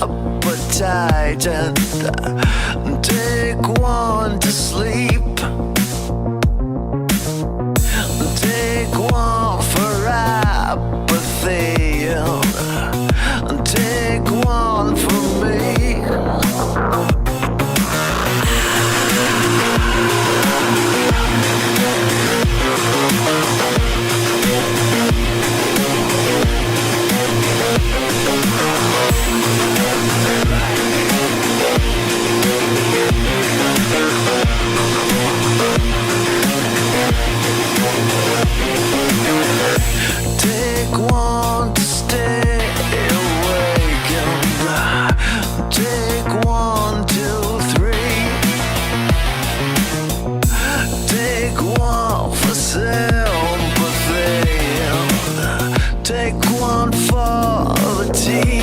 appetite and take one to sleep. Take one for apathy and take one for me. Take one to stay awake and take 1, 2, 3. Take one for sympathy and take one for the team.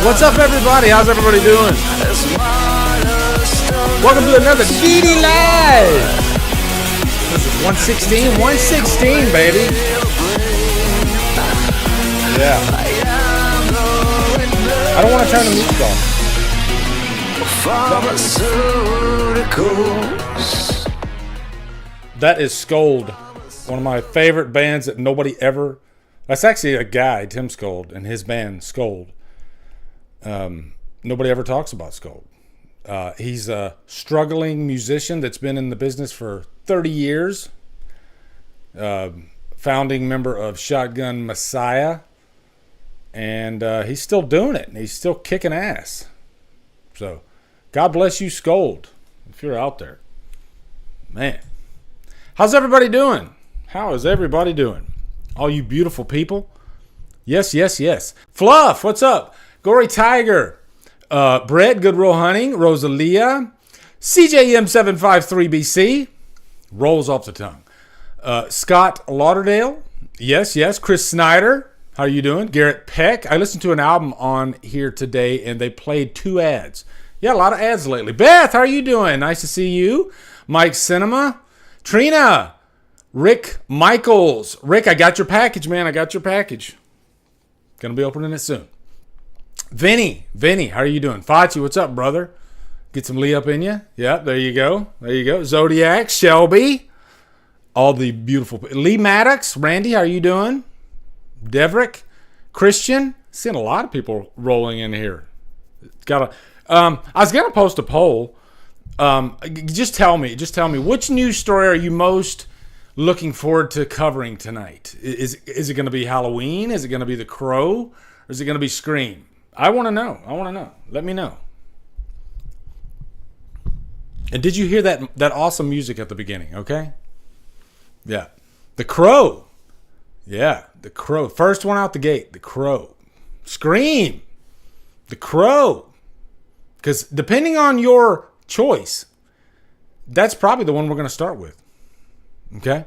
What's up, everybody? How's everybody doing? Welcome to another DDLive. This is 116, baby. Yeah. I don't want to turn the music off. That is Scold, one of my favorite bands that nobody ever... That's actually a guy, Tim Scold, and his band, Scold. Nobody ever talks about Scold. He's a struggling musician that's been in the business for 30 years. Founding member of Shotgun Messiah. And he's still doing it, and he's still kicking ass. So, God bless you, Scold, if you're out there. Man. How's everybody doing? How is everybody doing? All you beautiful people. Yes, yes, yes. Fluff, what's up? Gory Tiger. Brett, Goodrow Hunting. Rosalia. CJM753BC. Rolls off the tongue. Scott Lauderdale. Yes, yes. Chris Snyder. How are you doing? Garrett Peck. I listened to an album on here today, and they played 2 ads. Yeah, a lot of ads lately. Beth, how are you doing? Nice to see you. Mike Cinema. Trina. Rick Michaels. Rick, I got your package, man. I got your package. Gonna be opening it soon. Vinny, how are you doing? Fachi, what's up, brother? Get some Lee up in you. Yep, there you go. There you go. Zodiac, Shelby. All the beautiful... Lee Maddox, Randy, how are you doing? Deverick, Christian. Seeing a lot of people rolling in here. I was gonna post a poll. Just tell me, which news story are you most looking forward to covering tonight? Is it going to be Halloween? Is it going to be The Crow? Or is it going to be Scream? I want to know. Let me know. And did you hear that awesome music at the beginning? Okay. Yeah. The Crow. Yeah. The Crow. First one out the gate. The Crow. Scream. The Crow. Because depending on your choice, that's probably the one we're going to start with. Okay?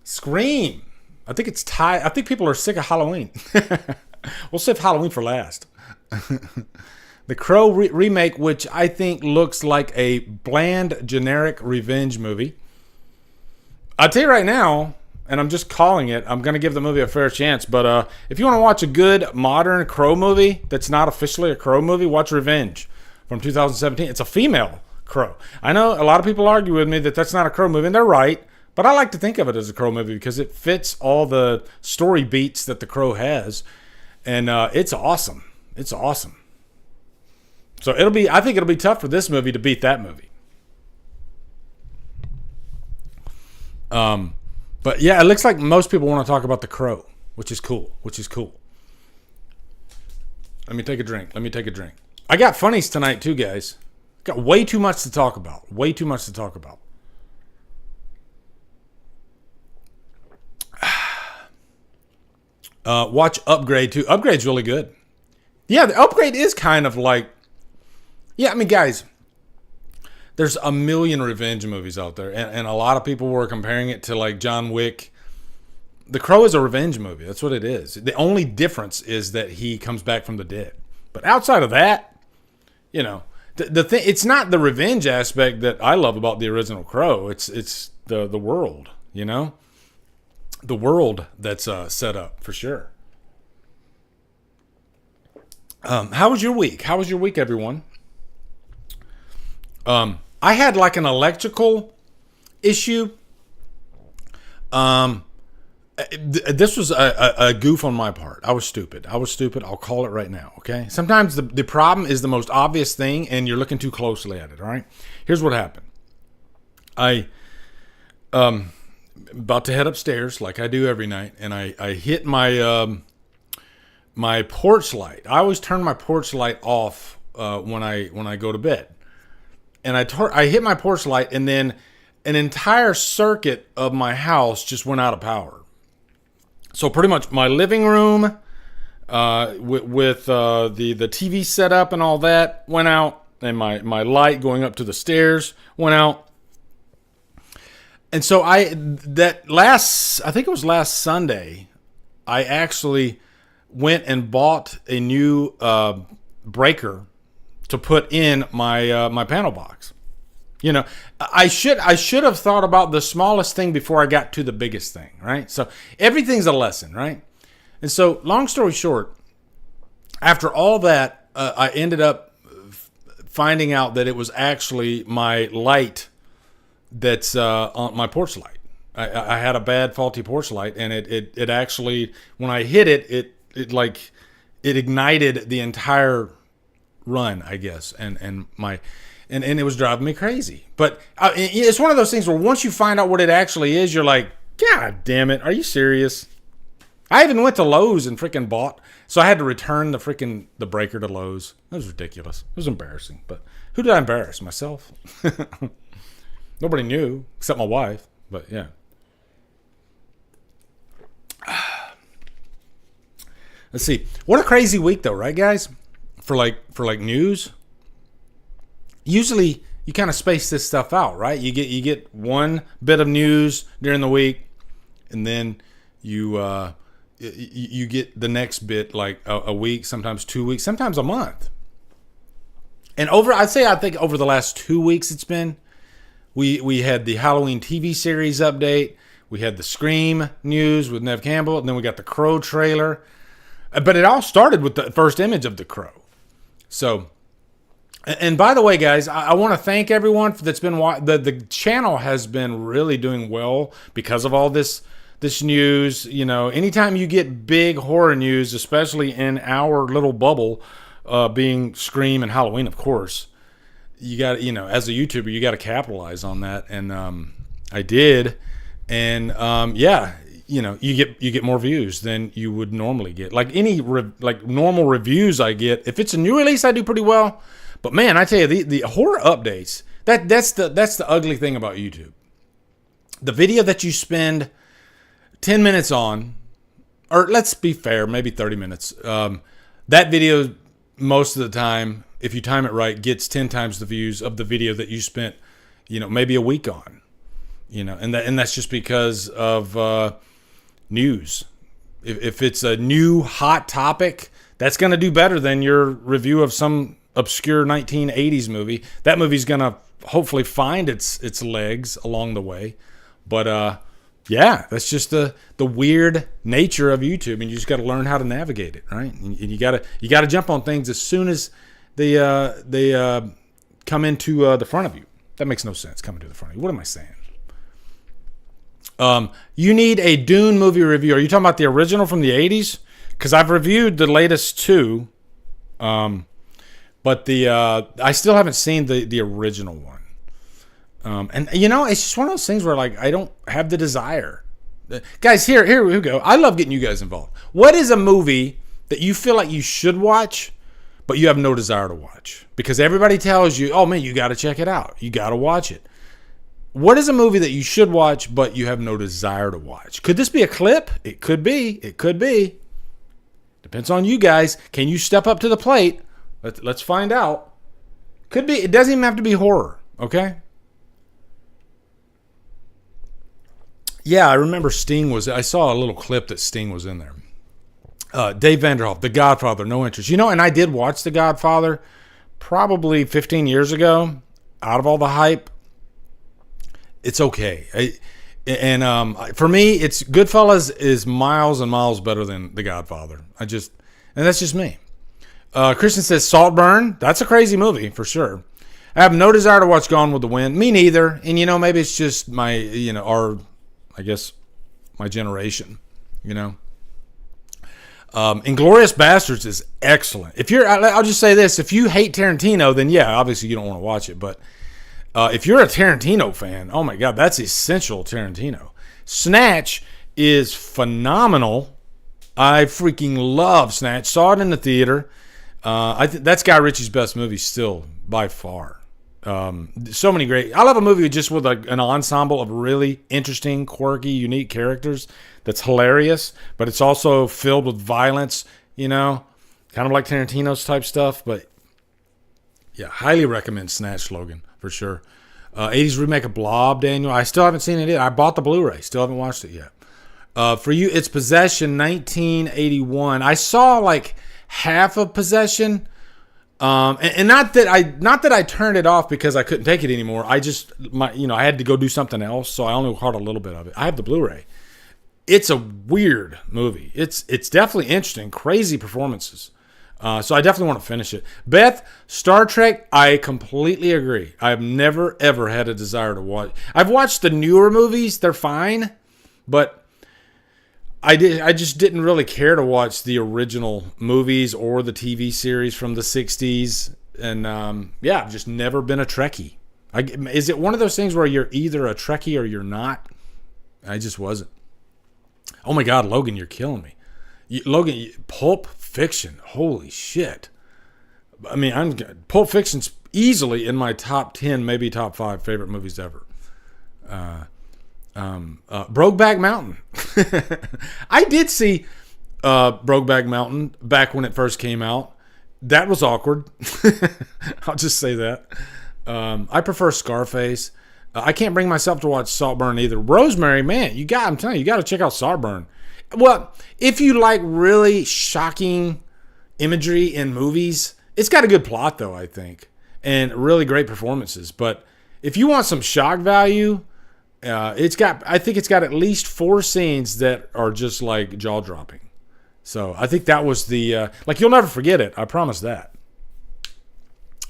Scream. I think it's tied. I think people are sick of Halloween. We'll save Halloween for last. The Crow remake, which I think looks like a bland, generic revenge movie. I'll tell you right now, and I'm just calling it, I'm going to give the movie a fair chance, but if you want to watch a good, modern Crow movie that's not officially a Crow movie, watch Revenge from 2017. It's a female Crow. I know a lot of people argue with me that that's not a Crow movie, and they're right. But I like to think of it as a Crow movie because it fits all the story beats that the Crow has. And it's awesome. It's awesome. So I think it'll be tough for this movie to beat that movie. But yeah, it looks like most people want to talk about The Crow, which is cool. Let me take a drink. I got funnies tonight too, guys. Got way too much to talk about. Watch Upgrade too. Upgrade's really good. Yeah, the Upgrade is kind of like Yeah, I mean, guys, there's a million revenge movies out there, and a lot of people were comparing it to like John Wick. The Crow is a revenge movie. That's what it is. The only difference is that he comes back from the dead. But outside of that, you know, the thing, it's not the revenge aspect that I love about the original Crow. It's the world, you know, the world that's set up for sure. How was your week? How was your week, everyone? I had like an electrical issue. This was a goof on my part. I was stupid. I'll call it right now, okay? Sometimes the problem is the most obvious thing, and you're looking too closely at it, all right? Here's what happened. I about to head upstairs like I do every night, and I hit my my porch light. I always turn my porch light off when I go to bed. And I hit my porch light, and then an entire circuit of my house just went out of power. So pretty much my living room with the TV setup and all that went out, and my light going up to the stairs went out. And so I think it was last Sunday, I actually went and bought a new breaker to put in my panel box. You know, I should have thought about the smallest thing before I got to the biggest thing, right? So everything's a lesson, right? And so, long story short, after all that, I ended up finding out that it was actually my light that's on my porch light. I had a bad, faulty porch light, and it actually, when I hit it ignited the entire run, I guess, and it was driving me crazy. But it's one of those things where once you find out what it actually is, you're like, God damn it, are you serious? I even went to Lowe's and freaking bought, so I had to return the breaker to Lowe's. That was ridiculous. It was embarrassing. But who did I embarrass? Myself? Nobody knew except my wife. But yeah. Let's see. What a crazy week though, right, guys? For like news. Usually you kind of space this stuff out, right? You get one bit of news during the week, and then you get the next bit like a week, sometimes 2 weeks, sometimes a month. And I think over the last 2 weeks it's been, we had the Halloween TV series update, we had the Scream news with Nev Campbell, and then we got the Crow trailer. But it all started with the first image of the Crow. So, and by the way, guys, I want to thank everyone that's been the channel has been really doing well because of all this news. You know, anytime you get big horror news, especially in our little bubble, being Scream and Halloween, of course, you got, you know, as a YouTuber, you got to capitalize on that, and I did, and yeah. You know, you get more views than you would normally get. Like any normal reviews I get, if it's a new release, I do pretty well. But man, I tell you, the horror updates, that's the ugly thing about YouTube. The video that you spend 10 minutes on, or let's be fair, maybe 30 minutes. That video, most of the time, if you time it right, gets 10 times the views of the video that you spent, you know, maybe a week on. You know, and that's just because of news. If it's a new hot topic, that's going to do better than your review of some obscure 1980s movie. That movie's going to hopefully find its legs along the way. But yeah, that's just the weird nature of YouTube, and you just got to learn how to navigate it, right? And you got to jump on things as soon as they come into the front of you. That makes no sense, coming to the front of you. What am I saying? You need a Dune movie review. Are you talking about the original from the 80s? Because I've reviewed the latest two, but I still haven't seen the original one. And you know, it's just one of those things where like I don't have the desire. Guys, here we go. I love getting you guys involved. What is a movie that you feel like you should watch, but you have no desire to watch? Because everybody tells you, oh man, you got to check it out. You got to watch it. What is a movie that you should watch, but you have no desire to watch? Could this be a clip? It could be. It could be. Depends on you guys. Can you step up to the plate? Let's find out. Could be. It doesn't even have to be horror. Okay. Yeah, I remember Sting was. I saw a little clip that Sting was in there. Dave Vanderhoff, The Godfather, no interest. And I did watch The Godfather probably 15 years ago. Out of all the hype, it's okay. For me, it's Goodfellas is miles and miles better than The Godfather. And that's just me. Christian says Saltburn. That's a crazy movie for sure. I have no desire to watch Gone with the Wind. Me neither. And maybe it's just my, my generation. Inglourious Bastards is excellent. I'll just say this: if you hate Tarantino, then yeah, obviously you don't want to watch it. But if you're a Tarantino fan, oh my God, that's essential Tarantino. Snatch is phenomenal. I freaking love Snatch. Saw it in the theater. That's Guy Ritchie's best movie still by far. So many great. I love a movie just with an ensemble of really interesting, quirky, unique characters. That's hilarious, but it's also filled with violence. Kind of like Tarantino's type stuff. But yeah, highly recommend Snatch, Logan, for sure. 80s remake of Blob, Daniel. I still haven't seen it yet. I bought the Blu-ray. Still haven't watched it yet. For you, it's Possession, 1981. I saw like half of Possession. And not that I turned it off because I couldn't take it anymore. I had to go do something else, so I only caught a little bit of it. I have the Blu-ray. It's a weird movie. It's definitely interesting, crazy performances. So I definitely want to finish it. Beth, Star Trek, I completely agree. I've never ever had a desire to watch. I've watched the newer movies; they're fine, but I just didn't really care to watch the original movies or the TV series from the 60s. And I've just never been a Trekkie. Is it one of those things where you're either a Trekkie or you're not? I just wasn't. Oh my God, Logan, you're killing me. Logan, Pulp Fiction. Holy shit. I mean, Pulp Fiction's easily in my top 10, maybe top 5 favorite movies ever. Brokeback Mountain. I did see Brokeback Mountain back when it first came out. That was awkward. I'll just say that. I prefer Scarface. I can't bring myself to watch Saltburn either. Rosemary, man, I'm telling you, you got to check out Saltburn. Well, if you like really shocking imagery in movies, it's got a good plot though, I think, and really great performances. But if you want some shock value, I think it's got at least 4 scenes that are just like jaw dropping. So I think that was the you'll never forget it. I promise that.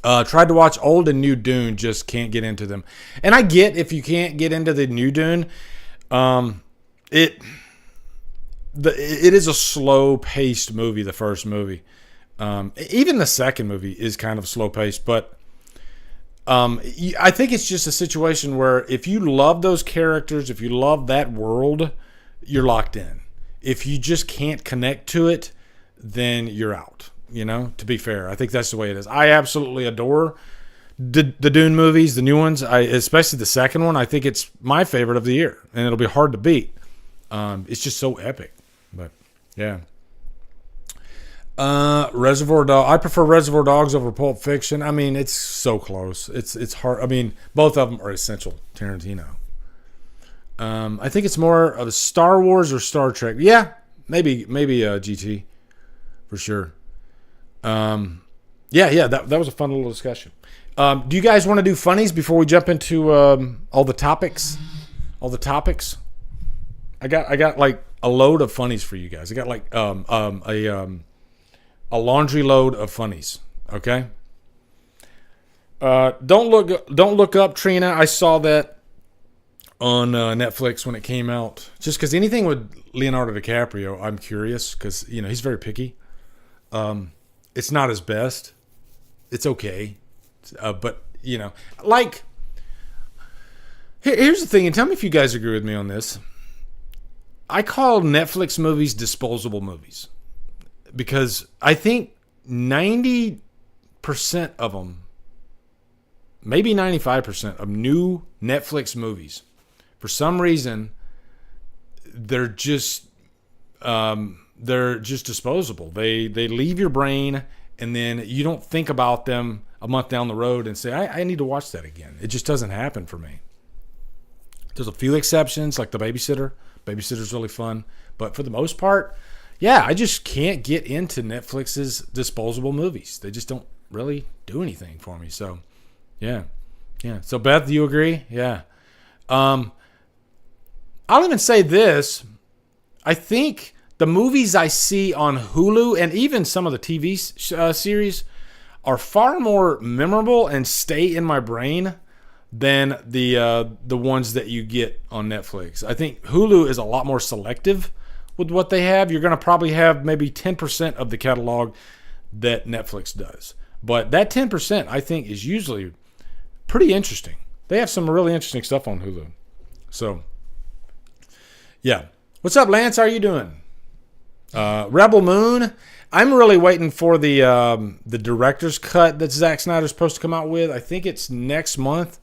Tried to watch old and new Dune, just can't get into them. And I get if you can't get into the new Dune, it is a slow paced movie. The first movie, even the second movie is kind of slow paced, but I think it's just a situation where if you love those characters, if you love that world, you're locked in. If you just can't connect to it, then you're out. To be fair, I think that's the way it is. I absolutely adore the Dune movies, the new ones, especially the second one. I think it's my favorite of the year, and it'll be hard to beat. It's just so epic. But yeah. Reservoir Dogs. I prefer Reservoir Dogs over Pulp Fiction. I mean, it's so close. It's hard. I mean, both of them are essential Tarantino. I think it's more of a Star Wars or Star Trek. Yeah, maybe GT for sure. That was a fun little discussion. Do you guys want to do funnies before we jump into all the topics? I got like a load of funnies for you guys. I got like a laundry load of funnies. Okay. Don't look up, Trina. I saw that on Netflix when it came out. Just because anything with Leonardo DiCaprio, I'm curious because he's very picky. It's not his best. It's okay, but here's the thing, and tell me if you guys agree with me on this. I call Netflix movies disposable movies. Because I think 90% of them, maybe 95% of new Netflix movies, for some reason, they're just disposable. They leave your brain, and then you don't think about them a month down the road and say, I need to watch that again. It just doesn't happen for me. There's a few exceptions, like The Babysitter. Babysitter's really fun. But for the most part, yeah, I just can't get into Netflix's disposable movies. They just don't really do anything for me. So, yeah. So, Beth, do you agree? Yeah. I'll even say this. I think the movies I see on Hulu and even some of the TV series are far more memorable and stay in my brain than the ones that you get on Netflix. I think Hulu is a lot more selective with what they have. You're going to probably have maybe 10% of the catalog that Netflix does. But that 10%, I think, is usually pretty interesting. They have some really interesting stuff on Hulu. So, yeah. What's up, Lance? How are you doing? Rebel Moon. I'm really waiting for the director's cut that Zack Snyder's supposed to come out with. I think it's next month.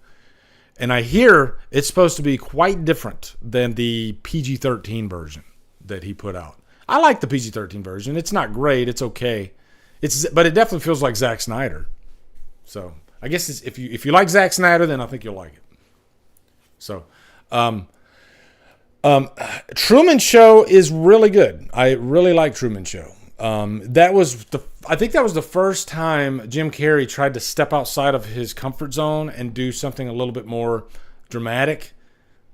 And I hear it's supposed to be quite different than the PG-13 version that he put out. I like the PG-13 version. It's not great. It's okay. But it definitely feels like Zack Snyder. So I guess if you like Zack Snyder, then I think you'll like it. So, Truman Show is really good. I really like Truman Show. I think that was the first time Jim Carrey tried to step outside of his comfort zone and do something a little bit more dramatic.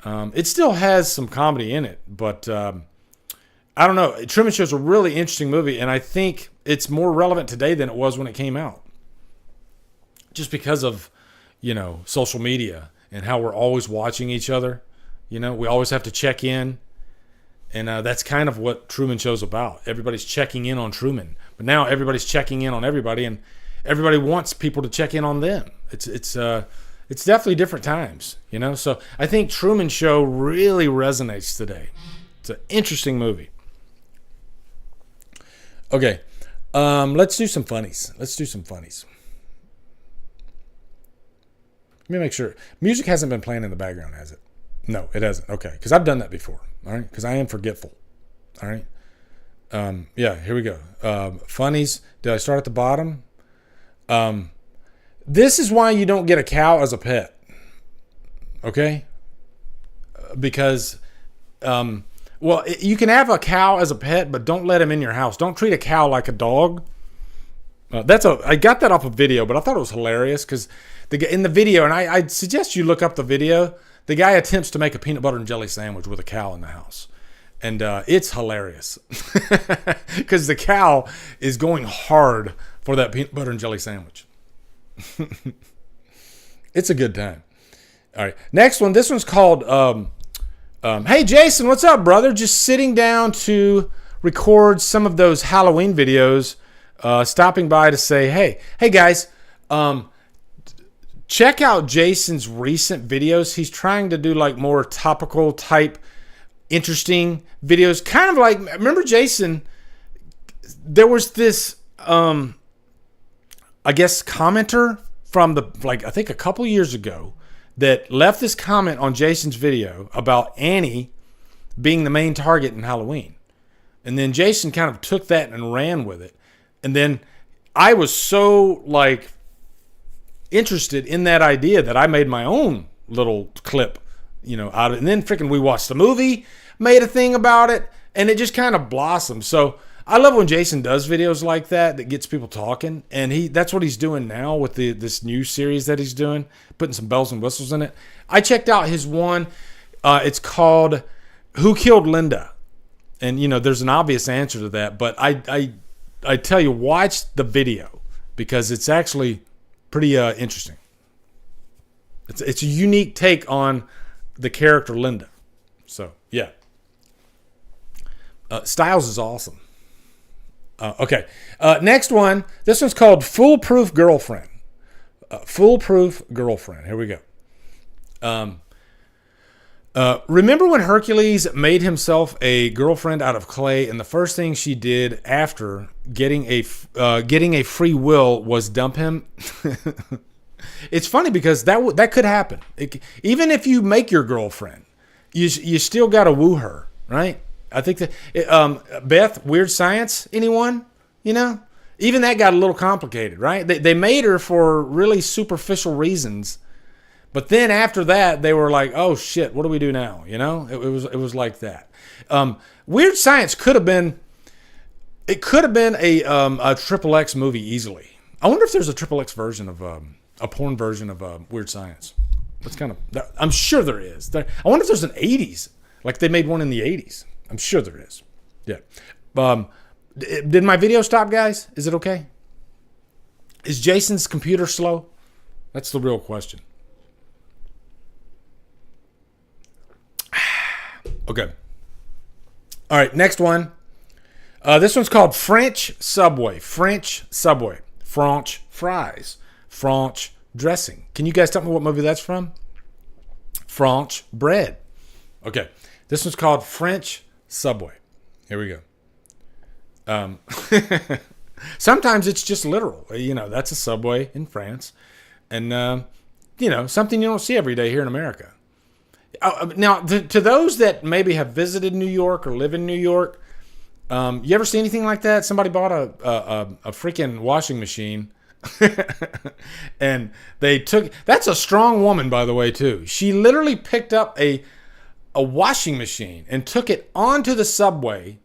It still has some comedy in it, but I don't know. Truman Show is a really interesting movie, and I think it's more relevant today than it was when it came out. Just because of, social media and how we're always watching each other. We always have to check in. And that's kind of what Truman Show's about. Everybody's checking in on Truman. But now everybody's checking in on everybody, and everybody wants people to check in on them. It's definitely different times, So I think Truman Show really resonates today. It's an interesting movie. Okay, let's do some funnies. Let me make sure. Music hasn't been playing in the background, has it? No, it hasn't. Okay, because I've done that before. All right, because I am forgetful. All right. Yeah, here we go. Funnies. Did I start at the bottom? This is why you don't get a cow as a pet. Okay? Because, you can have a cow as a pet, but don't let him in your house. Don't treat a cow like a dog. I got that off a video, but I thought it was hilarious because in the video, and I'd suggest you look up the video. The guy attempts to make a peanut butter and jelly sandwich with a cow in the house. And it's hilarious. Because the cow is going hard for that peanut butter and jelly sandwich. It's a good time. All right. Next one. This one's called, Hey, Jason, what's up, brother? Just sitting down to record some of those Halloween videos. Stopping by to say, hey guys, check out Jason's recent videos. He's trying to do like more topical type, interesting videos. Kind of like, remember Jason, there was this, I guess, commenter from I think a couple years ago that left this comment on Jason's video about Annie being the main target in Halloween. And then Jason kind of took that and ran with it. And then I was so interested in that idea that I made my own little clip, out of it. And then freaking we watched the movie, made a thing about it, and it just kind of blossomed. So I love when Jason does videos like that gets people talking. And that's what he's doing now with this new series that he's doing, putting some bells and whistles in it. I checked out his one. It's called Who Killed Linda? And, there's an obvious answer to that, but I tell you, watch the video because it's actually pretty interesting. It's a unique take on the character Linda. So, yeah. Styles is awesome. Okay. Next one. This one's called Foolproof Girlfriend. Foolproof Girlfriend. Here we go. Remember when Hercules made himself a girlfriend out of clay, and the first thing she did after getting a free will was dump him? It's funny because that could happen. Even if you make your girlfriend, you still got to woo her, right? I think that Beth, weird science. Anyone? Even that got a little complicated, right? They made her for really superficial reasons. But then after that, they were like, "Oh shit, what do we do now?" You know, it was like that. Weird Science could have been. It could have been a Triple X movie easily. I wonder if there's a Triple X version of a porn version of Weird Science. That's kind of. I'm sure there is. I wonder if there's an '80s, like they made one in the '80s. I'm sure there is. Yeah. Did my video stop, guys? Is it okay? Is Jason's computer slow? That's the real question. Okay. All right, next one. This one's called French Subway. French Subway. French fries. French dressing. Can you guys tell me what movie that's from? French bread. Okay. This one's called French Subway. Here we go. Sometimes it's just literal. You know, that's a subway in France. And, you know, something you don't see every day here in America. Now, to those that maybe have visited New York or live in New York, you ever see anything like that? Somebody bought a freaking washing machine, and they took. That's a strong woman, by the way, too. She literally picked up a washing machine and took it onto the subway,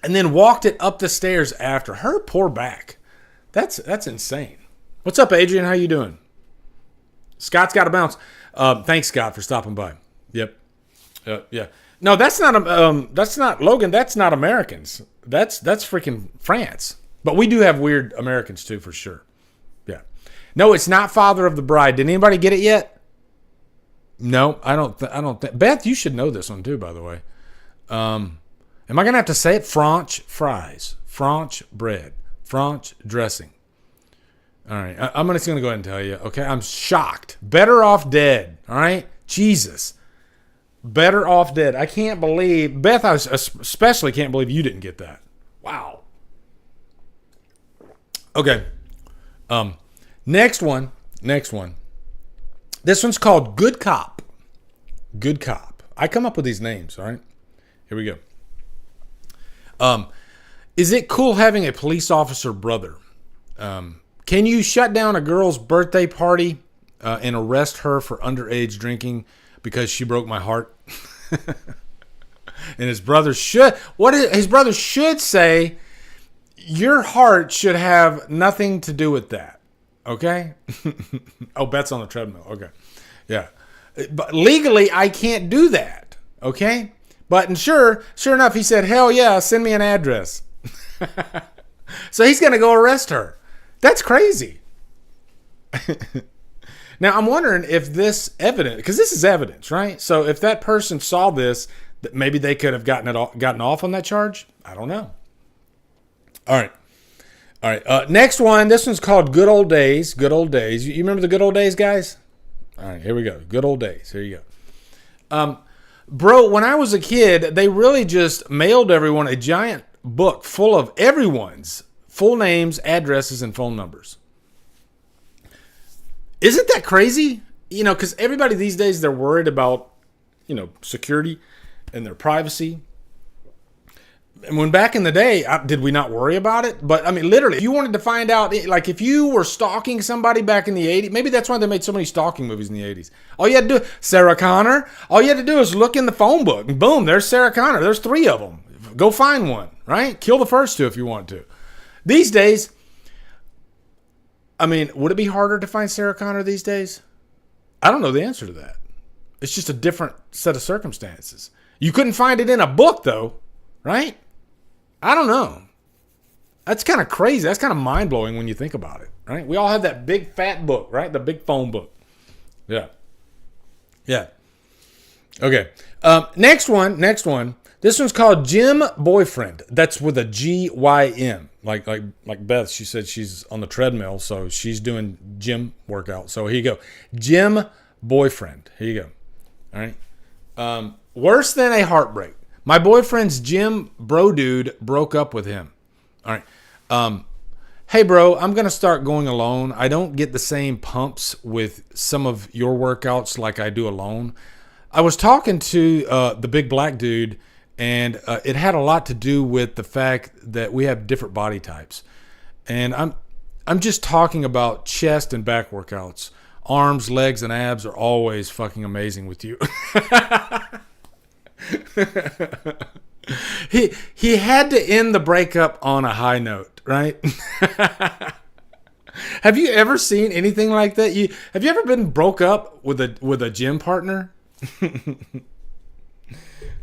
and then walked it up the stairs after. Her poor back. That's insane. What's up, Adrian? How you doing? Scott's got to bounce. Thanks, Scott, for stopping by. Yep. Yeah. No, that's not Logan. That's not Americans. That's freaking France. But we do have weird Americans too, for sure. Yeah. No, it's not Father of the Bride. Did anybody get it yet? No, I don't think. Beth, you should know this one too, by the way. Am I gonna have to say it? French fries, French bread, French dressing. All right, I'm just going to go ahead and tell you, okay? I'm shocked. Better Off Dead, all right? Jesus. Better Off Dead. I can't believe, Beth, I especially can't believe you didn't get that. Wow. Okay. Next one. This one's called Good Cop. Good Cop. I come up with these names, all right? Here we go. Is it cool having a police officer brother? Can you shut down a girl's birthday party and arrest her for underage drinking because she broke my heart? And his brother should say, your heart should have nothing to do with that. Okay? Oh, Beth's on the treadmill. Okay. Yeah. But legally, I can't do that. Okay? But sure enough, he said, hell yeah, send me an address. So he's going to go arrest her. That's crazy. Now, I'm wondering if this evidence, because this is evidence, right? So if that person saw this, maybe they could have gotten off on that charge. I don't know. All right. Next one. This one's called Good Old Days. Good Old Days. You remember the Good Old Days, guys? All right, here we go. Good Old Days. Here you go. Bro, when I was a kid, they really just mailed everyone a giant book full of everyone's full names, addresses, and phone numbers. Isn't that crazy? You know, because everybody these days, they're worried about, you know, security and their privacy. And when back in the day, did we not worry about it? But, I mean, literally, if you wanted to find out, like, if you were stalking somebody back in the 80s, maybe that's why they made so many stalking movies in the 80s. All you had to do, Sarah Connor, all you had to do is look in the phone book, and boom, there's Sarah Connor. There's 3 of them. Go find one, right? Kill the first 2 if you want to. These days, I mean, would it be harder to find Sarah Connor these days? I don't know the answer to that. It's just a different set of circumstances. You couldn't find it in a book, though, right? I don't know. That's kind of crazy. That's kind of mind-blowing when you think about it, right? We all have that big, fat book, right? The big phone book. Yeah. Okay. Next one. This one's called Gym Boyfriend. That's with a G-Y-M. Like Beth, she said she's on the treadmill, so she's doing gym workout. So here you go. Gym Boyfriend. Here you go. All right. Worse than a heartbreak. My boyfriend's gym bro dude broke up with him. All right. Hey, bro, I'm going to start going alone. I don't get the same pumps with some of your workouts like I do alone. I was talking to the big black dude, And it had a lot to do with the fact that we have different body types. And I'm just talking about chest and back workouts. Arms, legs, and abs are always fucking amazing with you. He had to end the breakup on a high note, right? Have you ever seen anything like that? Have you ever been broke up with a gym partner?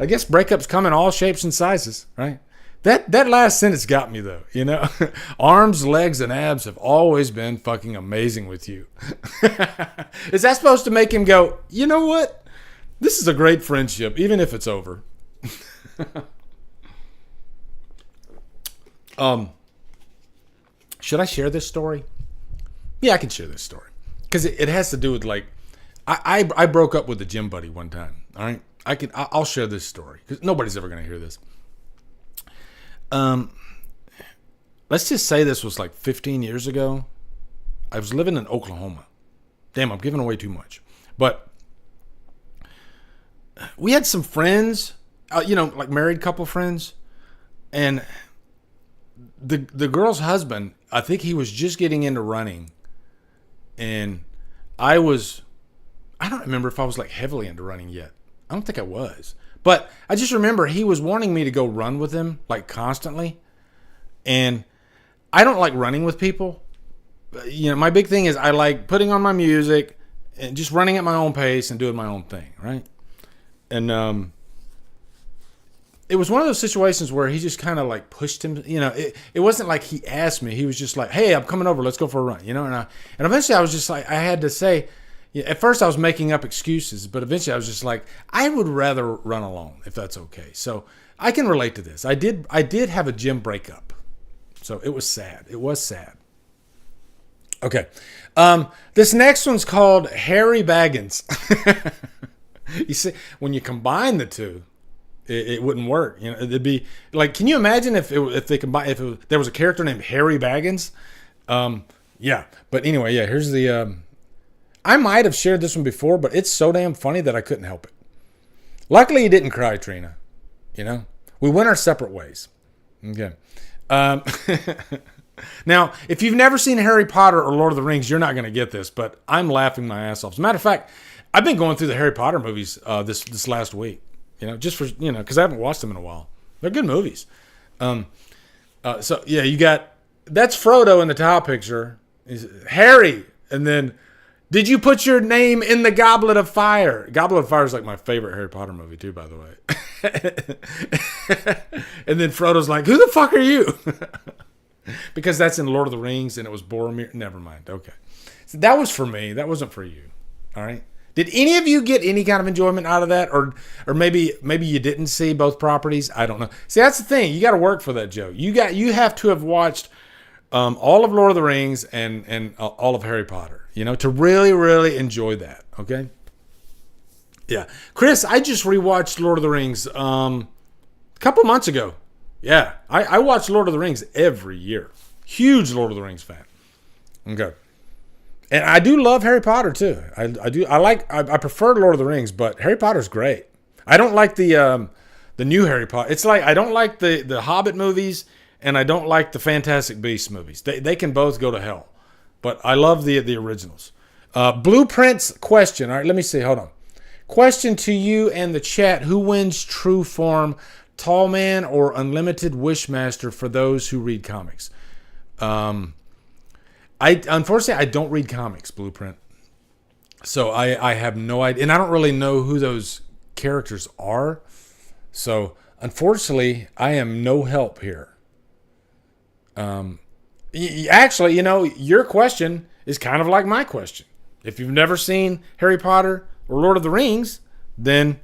I guess breakups come in all shapes and sizes, right? That last sentence got me though, you know? Arms, legs, and abs have always been fucking amazing with you. Is that supposed to make him go, you know what? This is a great friendship, even if it's over. Should I share this story? Yeah, I can share this story. Because it has to do with like, I broke up with a gym buddy one time, all right? I'll share this story because nobody's ever going to hear this. Let's just say this was like 15 years ago. I was living in Oklahoma. Damn, I'm giving away too much. But we had some friends, like married couple friends. And the girl's husband, I think he was just getting into running. And I don't remember if I was like heavily into running yet. I don't think I was. But I just remember he was wanting me to go run with him, like constantly. And I don't like running with people. My big thing is I like putting on my music and just running at my own pace and doing my own thing, right? And it was one of those situations where he just kind of like pushed him. It wasn't like he asked me. He was just like, hey, I'm coming over. Let's go for a run, And eventually I was just like, I had to say, at first I was making up excuses, but eventually I was just like, I would rather run alone if that's okay. So I can relate to this. I did have a gym breakup. So it was sad. It was sad. Okay. This next one's called Harry Baggins. You see, when you combine the two, it wouldn't work. It'd be like, can you imagine if there was a character named Harry Baggins? Yeah. But anyway, yeah, here's the, I might have shared this one before, but it's so damn funny that I couldn't help it. Luckily, you didn't cry, Trina. We went our separate ways. Okay. Now, if you've never seen Harry Potter or Lord of the Rings, you're not going to get this, but I'm laughing my ass off. As a matter of fact, I've been going through the Harry Potter movies this last week. Just for because I haven't watched them in a while. They're good movies. So yeah, you got that's Frodo in the top picture. Harry, and then. Did you put your name in the Goblet of Fire? Goblet of Fire is like my favorite Harry Potter movie too, by the way. And then Frodo's like, who the fuck are you? Because that's in Lord of the Rings and it was Boromir. Never mind. Okay. So that was for me. That wasn't for you. All right. Did any of you get any kind of enjoyment out of that? Or maybe you didn't see both properties? I don't know. See, that's the thing. You got to work for that, Joe. You have to have watched all of Lord of the Rings and all of Harry Potter. To really, really enjoy that, okay? Yeah. Chris, I just rewatched Lord of the Rings a couple months ago. Yeah, I watch Lord of the Rings every year. Huge Lord of the Rings fan. Okay. And I do love Harry Potter, too. I prefer Lord of the Rings, but Harry Potter's great. I don't like the new Harry Potter. It's like I don't like the Hobbit movies, and I don't like the Fantastic Beasts movies. They can both go to hell. But I love the originals. Blueprint's question. All right, let me see. Hold on. Question to you and the chat. Who wins true form, Tall Man or Unlimited Wishmaster for those who read comics? Unfortunately, I don't read comics, Blueprint. So I have no idea. And I don't really know who those characters are. So, unfortunately, I am no help here. Actually, your question is kind of like my question. If you've never seen Harry Potter or Lord of the Rings, then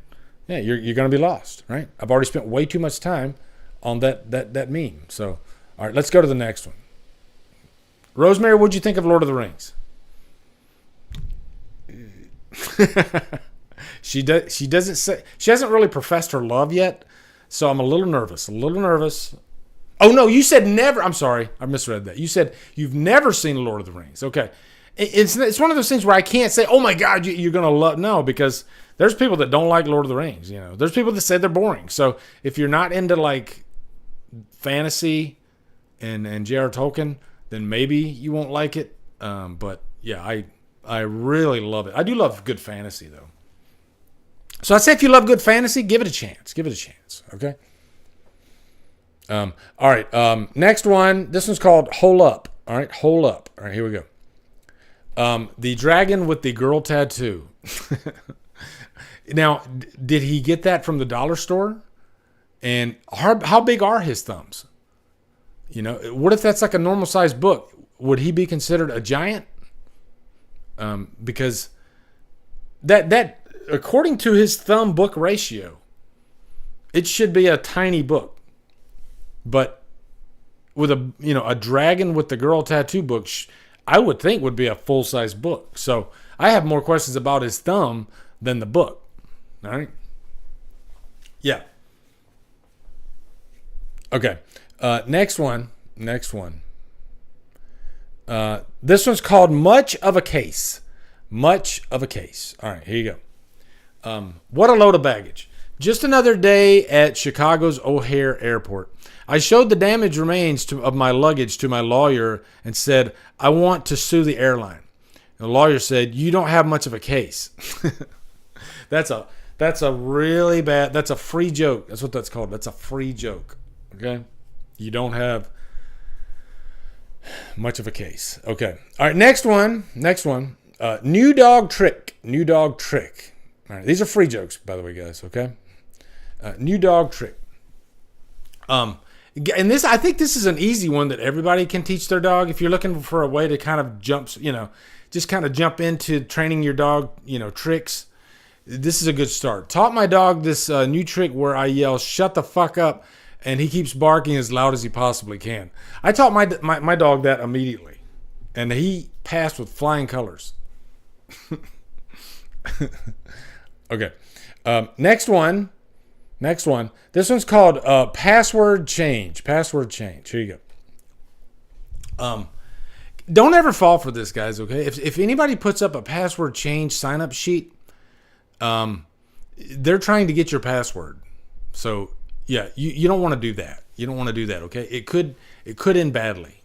yeah, you're going to be lost, right? I've already spent way too much time on that meme. So, all right, let's go to the next one. Rosemary, what'd you think of Lord of the Rings? She doesn't say, she hasn't really professed her love yet, so I'm a little nervous. Oh, no, you said never. I'm sorry. I misread that. You said you've never seen Lord of the Rings. Okay. It's one of those things where I can't say, oh, my God, you're going to love. No, because There's people that don't like Lord of the Rings. You know, there's people that say they're boring. So if you're not into like fantasy and J.R. Tolkien, then maybe you won't like it. But yeah, I really love it. I do love good fantasy though. So I say if you love good fantasy, give it a chance. Give it a chance. Okay. All right. Next one. This one's called Hole Up. All right. Hole Up. All right. Here we go. The dragon with the girl tattoo. Now, did he get that from the dollar store? And how big are his thumbs? You know, what if that's like a normal sized book? Would he be considered a giant? Because that according to his thumb book ratio, it should be a tiny book. But with a dragon with the girl tattoo book, I would think would be a full size book. So I have more questions about his thumb than the book. All right. Yeah. Okay. Next one. This one's called Much of a Case. Much of a Case. All right, here you go. What a load of baggage. Just another day at Chicago's O'Hare Airport. I showed the damaged remains of my luggage to my lawyer and said, I want to sue the airline. And the lawyer said, you don't have much of a case. That's a really bad, that's a free joke. That's what that's called. That's a free joke. Okay? You don't have much of a case. Okay. All right, next one. New dog trick. All right, these are free jokes, by the way, guys, okay? New dog trick. And this, I think this is an easy one that everybody can teach their dog. If you're looking for a way to kind of jump into training your dog, tricks, this is a good start. Taught my dog this new trick where I yell, shut the fuck up, and he keeps barking as loud as he possibly can. I taught my dog that immediately, and he passed with flying colors. Okay. Next one. This one's called password change. Password change. Here you go. Don't ever fall for this, guys, okay? If anybody puts up a password change sign-up sheet, they're trying to get your password. So, yeah, you don't want to do that. You don't want to do that, okay? It could end badly,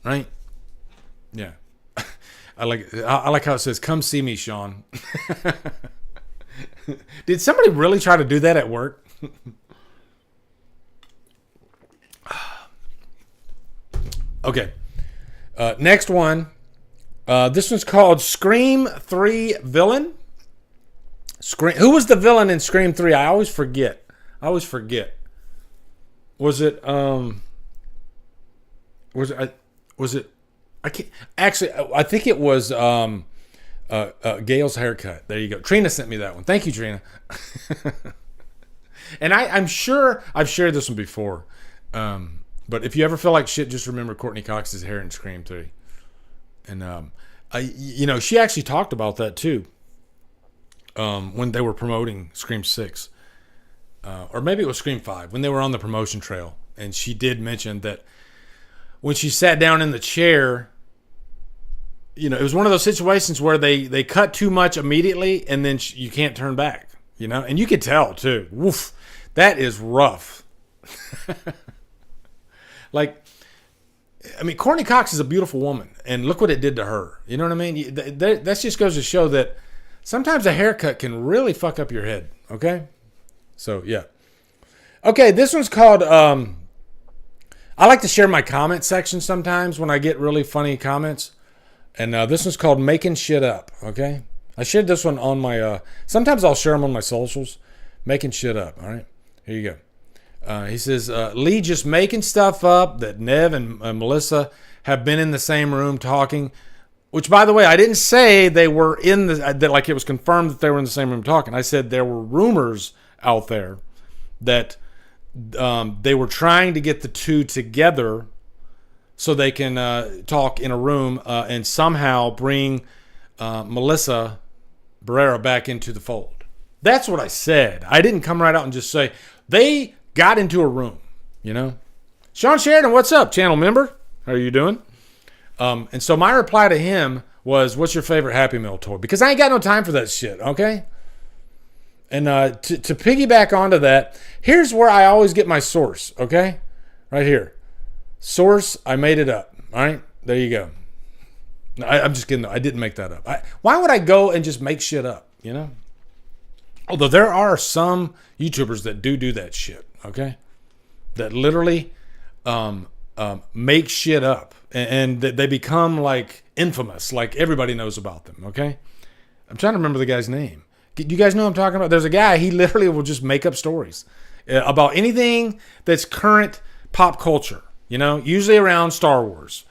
right? Yeah. I like how it says, come see me, Sean. Did somebody really try to do that at work? Okay. Next one. This one's called Scream 3 Villain. Who was the villain in Scream 3? I always forget. Was it I can't actually. I think it was Gail's haircut. There you go. Trina sent me that one. Thank you, Trina. And I'm sure I've shared this one before. But if you ever feel like shit, just remember Courtney Cox's hair in Scream 3. And she actually talked about that too. When they were promoting Scream 6. Or maybe it was Scream 5, when they were on the promotion trail. And she did mention that when she sat down in the chair, it was one of those situations where they cut too much immediately and then you can't turn back, and you could tell too. Woof, that is rough. Courtney Cox is a beautiful woman, and look what it did to her. You know what I mean? That just goes to show that sometimes a haircut can really fuck up your head, okay? So, yeah. Okay, this one's called, I like to share my comment section sometimes when I get really funny comments. And this one's called Making Shit Up, okay? I shared this one on my, sometimes I'll share them on my socials. Making Shit Up, all right? Here you go. He says, Lee just making stuff up that Nev and Melissa have been in the same room talking. Which, by the way, I didn't say they were it was confirmed that they were in the same room talking. I said there were rumors out there that they were trying to get the two together so they can talk in a room and somehow bring Melissa Barrera back into the fold. That's what I said. I didn't come right out and just say, they got into a room, Sean Sheridan, what's up, channel member? How are you doing? And so my reply to him was, what's your favorite Happy Meal toy? Because I ain't got no time for that shit, okay? And to piggyback onto that, here's where I always get my source, okay? Right here. Source, I made it up. All right? There you go. I'm just kidding. I didn't make that up. Why would I go and just make shit up, you know? Although there are some YouTubers that do that shit, okay? That literally make shit up. And they become like infamous, like everybody knows about them, okay? I'm trying to remember the guy's name. Do you guys know what I'm talking about? There's a guy, he literally will just make up stories about anything that's current pop culture, you know, usually around Star Wars.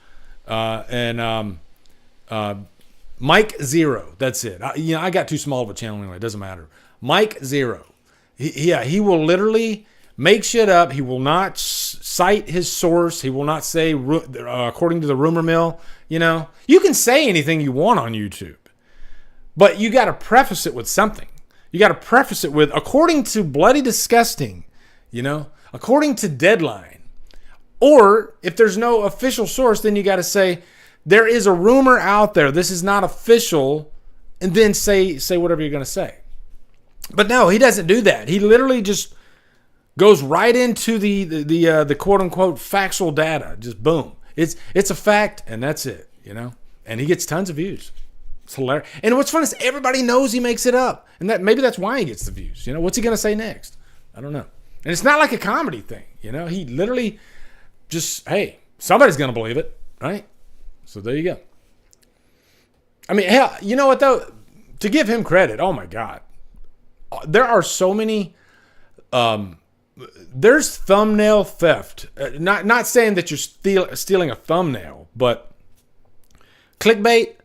Mike Zero, that's it. I got too small of a channel anyway, it doesn't matter. Mike Zero. He will literally make shit up. He will not cite his source. He will not say, according to the rumor mill, you know. You can say anything you want on YouTube, but you got to preface it with something. You got to preface it with, according to Bloody Disgusting, you know, according to Deadline. Or if there's no official source, then you got to say, there is a rumor out there. This is not official. And then say whatever you're going to say. But no, he doesn't do that. He literally just goes right into the quote unquote factual data. Just boom. It's a fact and that's it, you know? And he gets tons of views. It's hilarious. And what's fun is everybody knows he makes it up. And that maybe that's why he gets the views. You know, what's he going to say next? I don't know. And it's not like a comedy thing, you know? He literally just, hey, somebody's going to believe it, right? So there you go. I mean, hell, you know what though? To give him credit, oh my God. There are so many, there's thumbnail theft. Not saying that you're stealing a thumbnail, but clickbait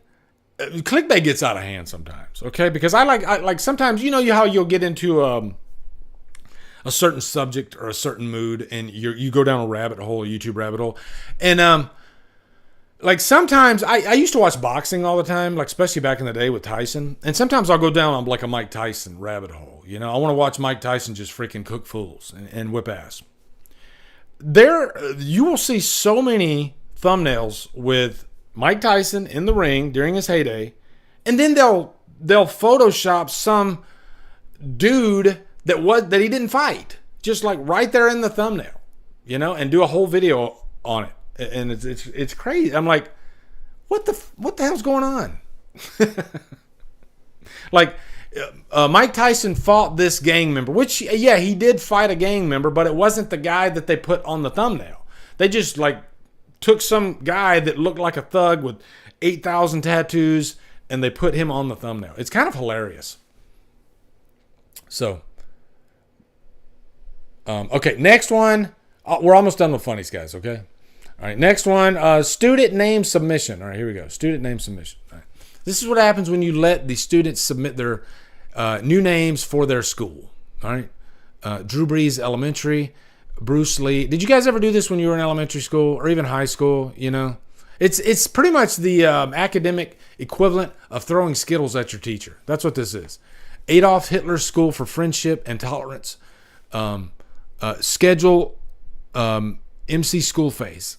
gets out of hand sometimes, okay? Because I like sometimes, you know how you'll get into a certain subject or a certain mood and you go down a YouTube rabbit hole. And like sometimes I used to watch boxing all the time, like especially back in the day with Tyson. And sometimes I'll go down on like a Mike Tyson rabbit hole. You know, I want to watch Mike Tyson just freaking cook fools and whip ass. You will see so many thumbnails with Mike Tyson in the ring during his heyday, and then they'll Photoshop some dude that he didn't fight, just like right there in the thumbnail, you know, and do a whole video on it. And it's crazy. I'm like, what the hell's going on? Like, Mike Tyson fought this gang member, which, yeah, he did fight a gang member, but it wasn't the guy that they put on the thumbnail. They just like took some guy that looked like a thug with 8,000 tattoos and they put him on the thumbnail. It's kind of hilarious. So, okay, next one. We're almost done with funnies, guys, okay? All right, next one, student name submission. All right, here we go. Student name submission. All right. This is what happens when you let the students submit their new names for their school. All right. Drew Brees Elementary, Bruce Lee. Did you guys ever do this when you were in elementary school or even high school? You know, it's pretty much the academic equivalent of throwing Skittles at your teacher. That's what this is. Adolf Hitler School for Friendship and Tolerance. Schedule MC School Face.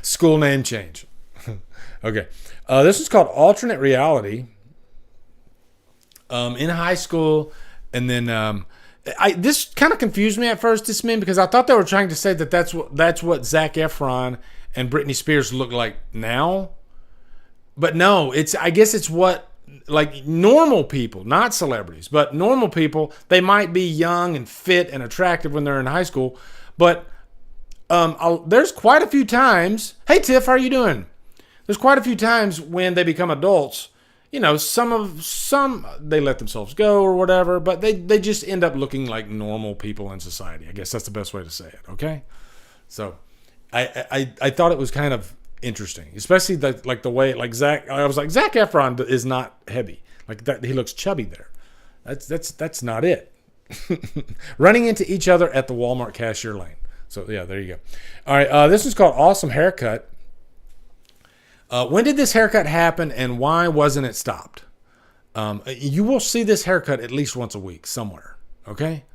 School name change. Okay. This is called Alternate Reality. In high school. And then this kind of confused me at first, this meme, because I thought they were trying to say that that's what Zac Efron and Britney Spears look like now. But no, I guess it's what, like, normal people, not celebrities, but normal people, they might be young and fit and attractive when they're in high school. But there's quite a few times, hey Tiff, how are you doing? There's quite a few times when they become adults, you know, some they let themselves go or whatever, but they just end up looking like normal people in society. I guess that's the best way to say it, okay? So I thought it was kind of interesting, especially the way, like, Zac Efron is not heavy like that. He looks chubby there. That's not it. Running into each other at the Walmart cashier lane. So yeah, there you go. All right, this is called Awesome Haircut. When did this haircut happen and why wasn't it stopped? You will see this haircut at least once a week somewhere. Okay.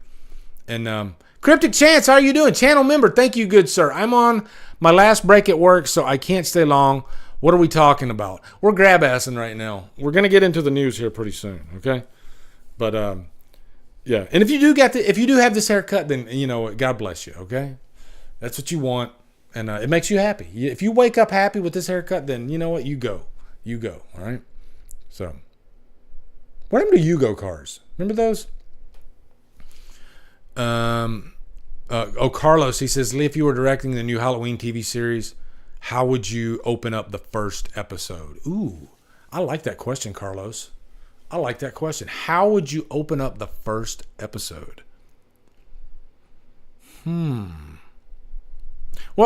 And Cryptic Chance, how are you doing? Channel member, thank you, good sir. I'm on my last break at work, so I can't stay long. What are we talking about? We're grab-assing right now. We're going to get into the news here pretty soon, okay? But, yeah. And if you do have this haircut, then, God bless you, okay? That's what you want, and it makes you happy. If you wake up happy with this haircut, then you know what? You go, all right? So, what happened to Yugo cars? Remember those? Carlos, he says, Lee, if you were directing the new Halloween TV series, how would you open up the first episode? Ooh, I like that question, Carlos. I like that question. How would you open up the first episode? Well,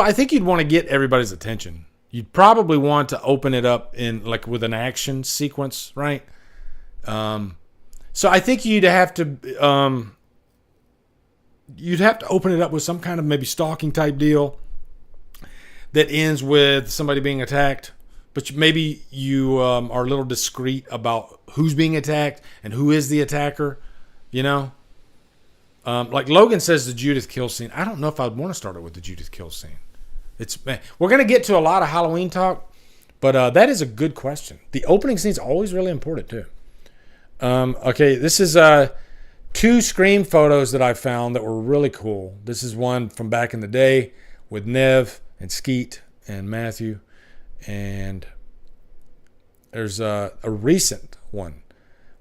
I think you'd want to get everybody's attention. You'd probably want to open it up in like with an action sequence, right? So I think you'd have to open it up with some kind of maybe stalking type deal that ends with somebody being attacked, but maybe you are a little discreet about who's being attacked and who is the attacker, Like Logan says, the Judith kill scene. I don't know if I'd want to start it with the Judith kill scene. We're going to get to a lot of Halloween talk, but that is a good question. The opening scene is always really important too. Okay, this is 2 Scream photos that I found that were really cool. This is one from back in the day with Nev and Skeet and Matthew. And there's a recent one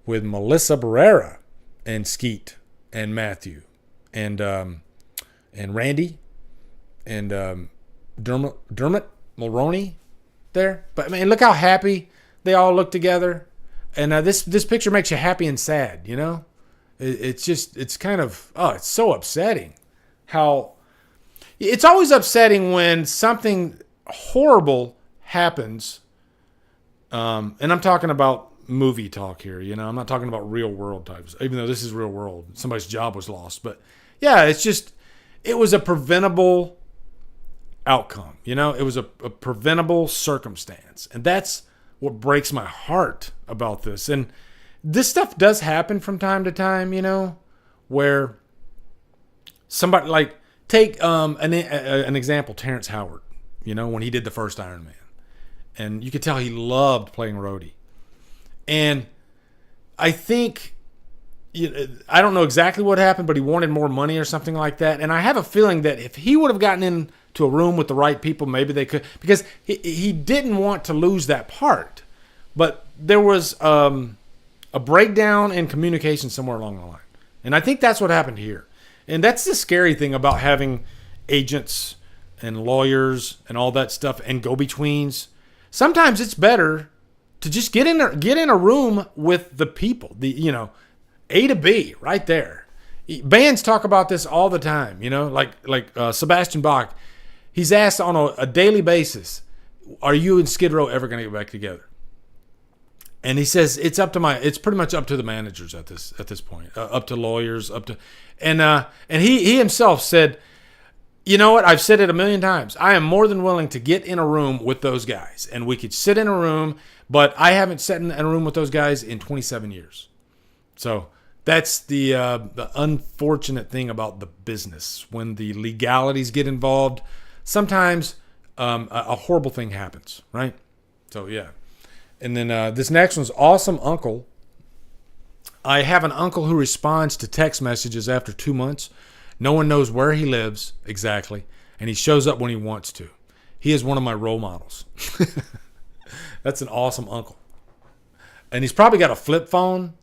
with Melissa Barrera and Skeet and Matthew and Randy and Dermot Mulroney there. But man, look how happy they all look together. And this picture makes you happy and sad, It's kind of, it's so upsetting how it's always upsetting when something horrible happens. And I'm talking about movie talk here, I'm not talking about real world types, even though this is real world. Somebody's job was lost. But yeah, it was a preventable outcome, It was a preventable circumstance. And that's what breaks my heart about this. And this stuff does happen from time to time, where somebody like take an example, Terrence Howard, when he did the first Iron Man, and you could tell he loved playing roadie. And I think, I don't know exactly what happened, but he wanted more money or something like that. And I have a feeling that if he would have gotten into a room with the right people, maybe they could, because he didn't want to lose that part. But there was a breakdown in communication somewhere along the line. And I think that's what happened here. And that's the scary thing about having agents and lawyers and all that stuff and go-betweens. Sometimes it's better to just get in a room with the people, A to B right there. Bands talk about this all the time, like Sebastian Bach. He's asked on a daily basis, are you and Skid Row ever going to get back together? And he says it's pretty much up to the managers at this point, up to lawyers, and he himself said, you know what? I've said it a million times. I am more than willing to get in a room with those guys, and we could sit in a room, but I haven't sat in a room with those guys in 27 years. So that's the unfortunate thing about the business. When the legalities get involved, sometimes a horrible thing happens, right? So yeah. And then this next one's Awesome Uncle. I have an uncle who responds to text messages after 2 months. No one knows where he lives exactly, and he shows up when he wants to. He is one of my role models. That's an awesome uncle. And he's probably got a flip phone,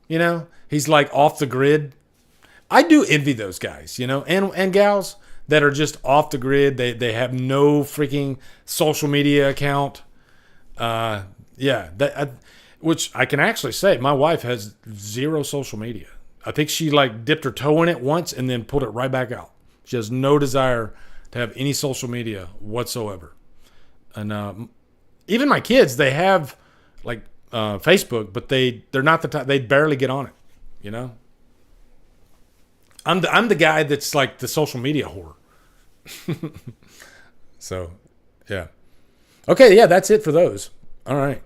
He's like off the grid. I do envy those guys, and gals that are just off the grid. They have no freaking social media account. Which I can actually say, my wife has 0 social media. I think she dipped her toe in it once and then pulled it right back out. She has no desire to have any social media whatsoever. And even my kids, they have Facebook, but they're not the type. They barely get on it. I'm the guy that's like the social media whore. So yeah. Okay, yeah, that's it for those. All right.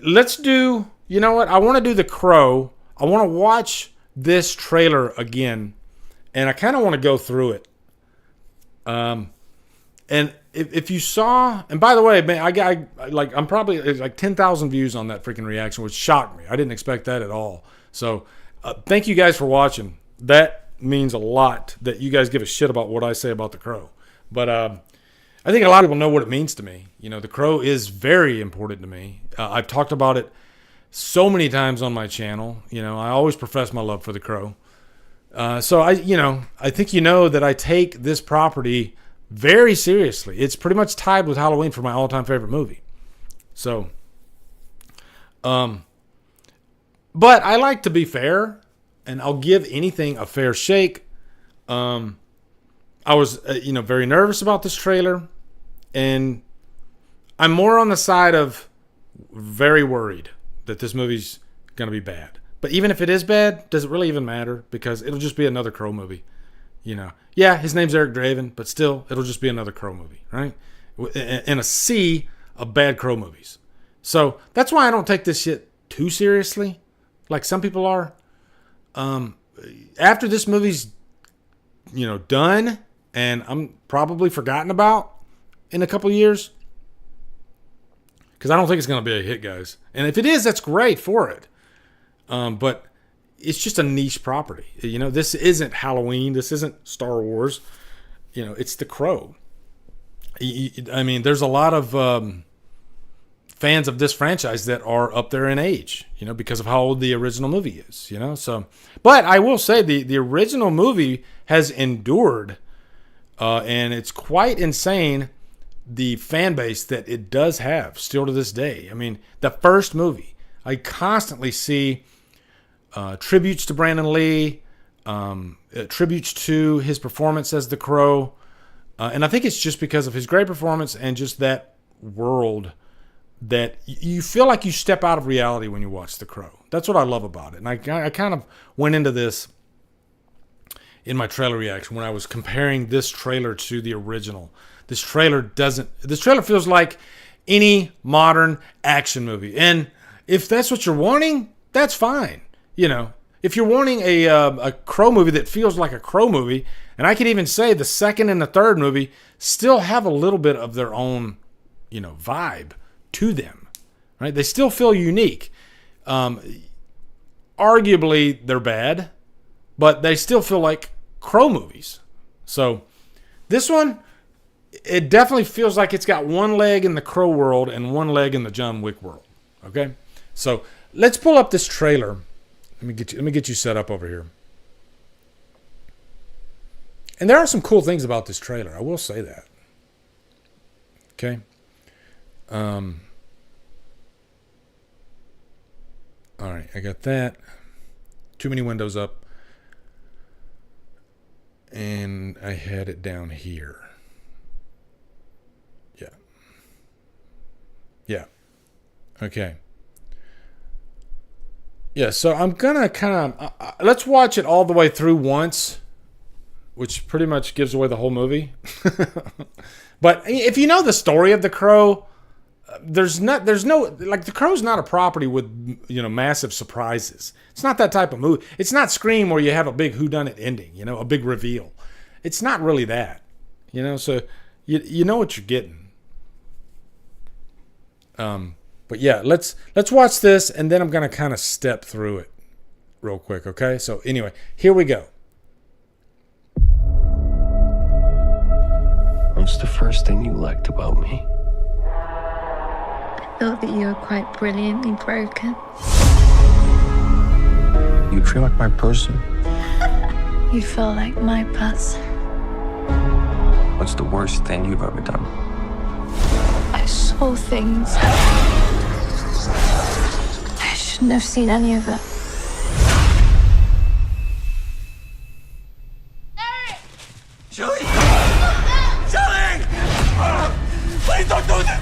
Let's do, you know what? I want to do The Crow. I want to watch this trailer again, and I kind of want to go through it. And if you saw, and by the way, man, I'm probably like 10,000 views on that freaking reaction, which shocked me. I didn't expect that at all. So thank you guys for watching. That means a lot that you guys give a shit about what I say about The Crow. But I think a lot of people know what it means to me. You know, The Crow is very important to me. I've talked about it so many times on my channel. You know, I always profess my love for The Crow. So I think you know that I take this property very seriously. It's pretty much tied with Halloween for my all-time favorite movie. So, but I like to be fair, and I'll give anything a fair shake. I was, very nervous about this trailer, and I'm more on the side of very worried that this movie's gonna be bad. But even if it is bad, does it really even matter? Because it'll just be another Crow movie. You know, yeah, his name's Eric Draven, but still, it'll just be another Crow movie, right? In a sea of bad Crow movies. So that's why I don't take this shit too seriously, like some people are. After this movie's, done, and I'm probably forgotten about in a couple years, because I don't think it's going to be a hit, guys. And if it is, that's great for it. But it's just a niche property. This isn't Halloween. This isn't Star Wars. It's The Crow. I mean, there's a lot of fans of this franchise that are up there in age, because of how old the original movie is, So, but I will say the original movie has endured, and it's quite insane, the fan base that it does have still to this day. I mean, the first movie, I constantly see tributes to Brandon Lee, tributes to his performance as the Crow, and I think it's just because of his great performance and just that world that you feel like you step out of reality when you watch The Crow. That's what I love about it. And I kind of went into this in my trailer reaction when I was comparing this trailer to the original. This trailer feels like any modern action movie. And if that's what you're wanting, that's fine. If you're wanting a Crow movie that feels like a Crow movie, and I could even say the second and the third movie still have a little bit of their own, vibe to them, right? They still feel unique. Arguably, they're bad, but they still feel like Crow movies. So this one, it definitely feels like it's got one leg in the Crow world and one leg in the John Wick world. Okay, so let's pull up this trailer. Let me get you set up over here. And there are some cool things about this trailer. I will say that. Okay. All right, I got that. Too many windows up. And I had it down here. Yeah. Okay. Yeah, so I'm going to let's watch it all the way through once, which pretty much gives away the whole movie. But if you know the story of The Crow, there's no, The Crow's not a property with, massive surprises. It's not that type of movie. It's not Scream where you have a big whodunit ending, a big reveal. It's not really that, so you know what you're getting. But yeah, let's watch this, and then I'm going to kind of step through it real quick, okay? So anyway, here we go. What's the first thing you liked about me? I thought that you were quite brilliantly broken. You feel like my person. You feel like my person. What's the worst thing you've ever done? I saw things. I shouldn't have seen any of it. Shelly! Shelly! Please don't do this!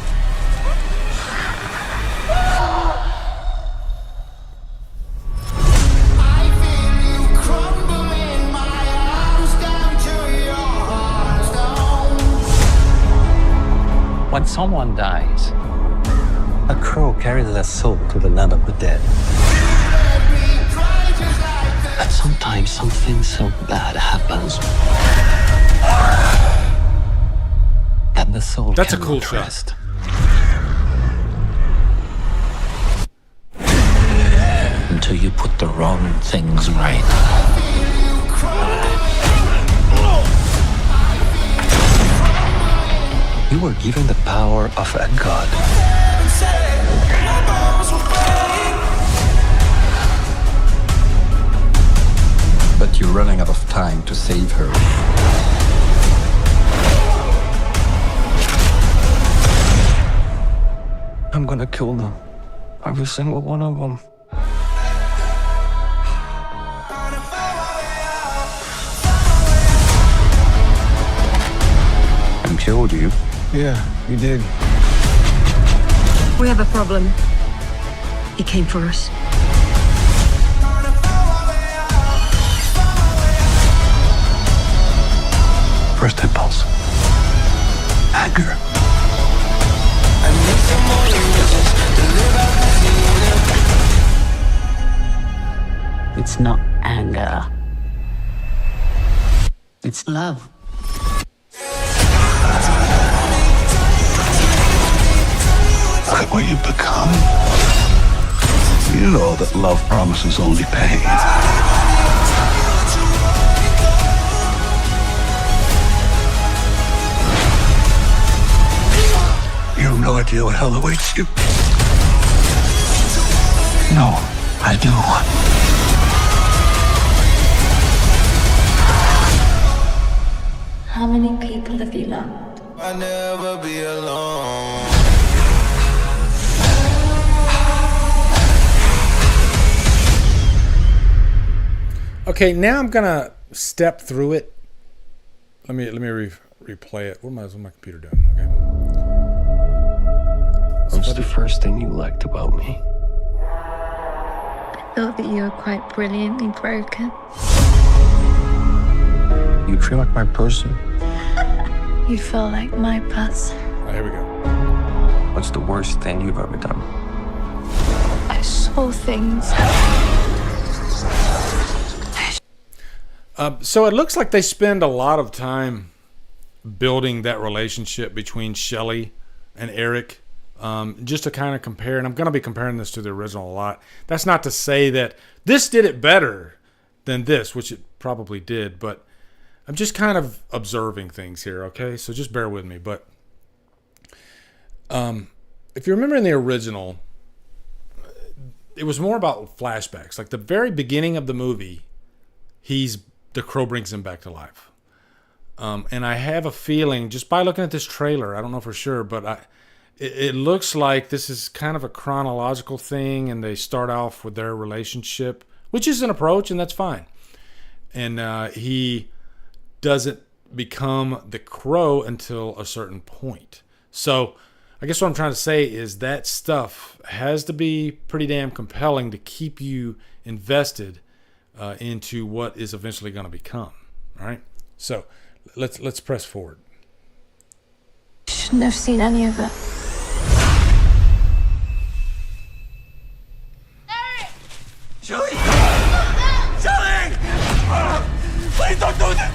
When someone dies, a crow carries their soul to the land of the dead. and sometimes something so bad happens that That's a cool cannot shot. rest until you put the wrong things right. You were given the power of a god. But you're running out of time to save her. I'm gonna kill them. Every single one of them. And killed you? Yeah, you did. We have a problem. He came for us. First impulse. Anger. It's not anger. It's love. Look at what you've become. You know that love promises only pain. You have no idea what hell awaits you. No, I do. How many people have you loved? I'll never be alone. Okay, now I'm gonna step through it. Let me replay it. What is my computer doing? Okay. What's the first thing you liked about me? I thought that you were quite brilliantly broken. You feel like my person. You feel like my person. Oh, here we go. What's the worst thing you've ever done? I saw things. So it looks like they spend a lot of time building that relationship between Shelley and Eric, just to kind of compare. And I'm going to be comparing this to the original a lot. That's not to say that this did it better than this, which it probably did, but I'm just kind of observing things here, okay? So just bear with me. But if you remember in the original, it was more about flashbacks. Like the very beginning of the movie, the crow brings him back to life. And I have a feeling, just by looking at this trailer, I don't know for sure, but it looks like this is kind of a chronological thing, and they start off with their relationship, which is an approach, and that's fine. And he doesn't become the crow until a certain point. So I guess what I'm trying to say is that stuff has to be pretty damn compelling to keep you invested into what is eventually going to become. All right, so let's press forward. Shouldn't have seen any of it. Shelley! Shelley! Please don't do this!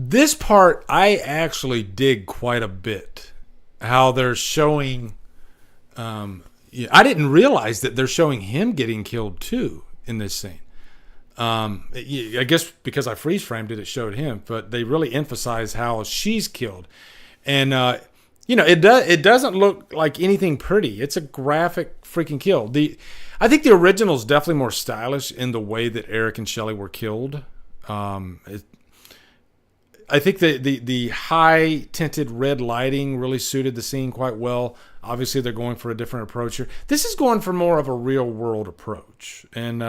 This part I actually dig quite a bit. How they're showing. I didn't realize that they're showing him getting killed too in this scene. I guess because I freeze framed it, it showed him, but they really emphasize how she's killed, and it doesn't look like anything pretty. It's a graphic freaking kill. I think the original is definitely more stylish in the way that Eric and Shelley were killed. I think the high tinted red lighting really suited the scene quite well. Obviously, they're going for a different approach here. This is going for more of a real world approach. And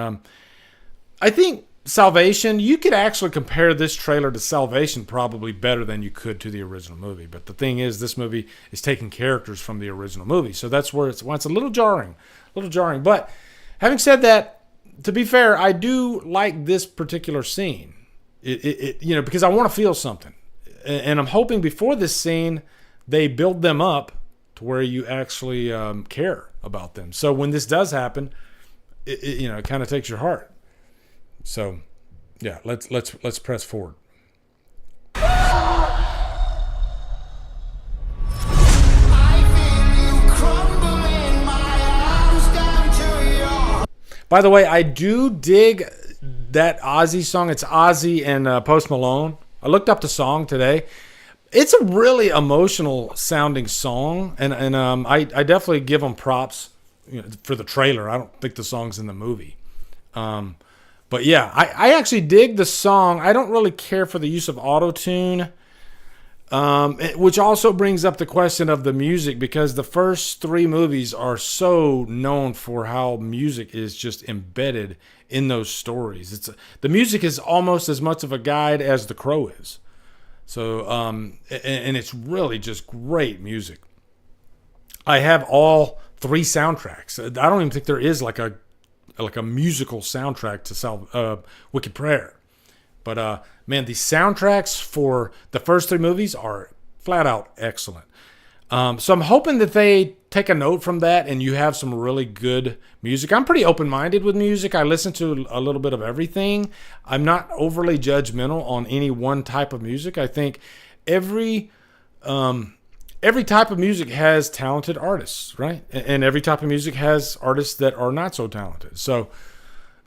I think Salvation, you could actually compare this trailer to Salvation probably better than you could to the original movie. But the thing is, this movie is taking characters from the original movie. So that's where it's a little jarring. But having said that, to be fair, I do like this particular scene. Because I want to feel something, and I'm hoping before this scene they build them up to where you actually care about them. So when this does happen, it kind of takes your heart. So yeah, let's press forward. I'll By the way, I do dig that Ozzy song. It's Ozzy and Post Malone. I looked up the song today. It's a really emotional sounding song, and I definitely give them props, for the trailer. I don't think the song's in the movie. But yeah, I actually dig the song. I don't really care for the use of auto-tune, which also brings up the question of the music, because the first 3 movies are so known for how music is just embedded in those stories. The music is almost as much of a guide as The Crow is. So, and it's really just great music. I have all 3 soundtracks. I don't even think there is like a musical soundtrack to Wicked Prayer. But man, the soundtracks for the first 3 movies are flat out excellent. So I'm hoping that they take a note from that and you have some really good music. I'm pretty open-minded with music. I listen to a little bit of everything. I'm not overly judgmental on any one type of music. I think every type of music has talented artists, right? And every type of music has artists that are not so talented. So,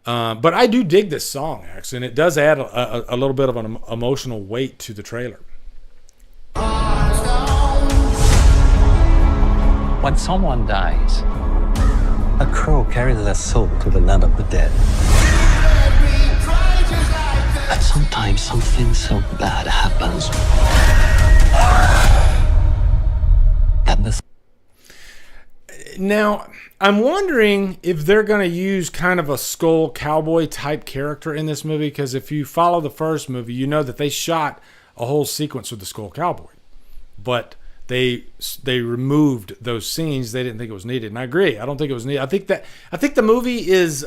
but I do dig this song, actually, and it does add a little bit of an emotional weight to the trailer. When someone dies, a crow carries their soul to the land of the dead. And sometimes something so bad happens that the Now, I'm wondering if they're going to use kind of a skull cowboy type character in this movie, because if you follow the first movie, you know that they shot a whole sequence with the skull cowboy, but they removed those scenes. They didn't think it was needed, and I agree. I don't think it was needed. I think the movie is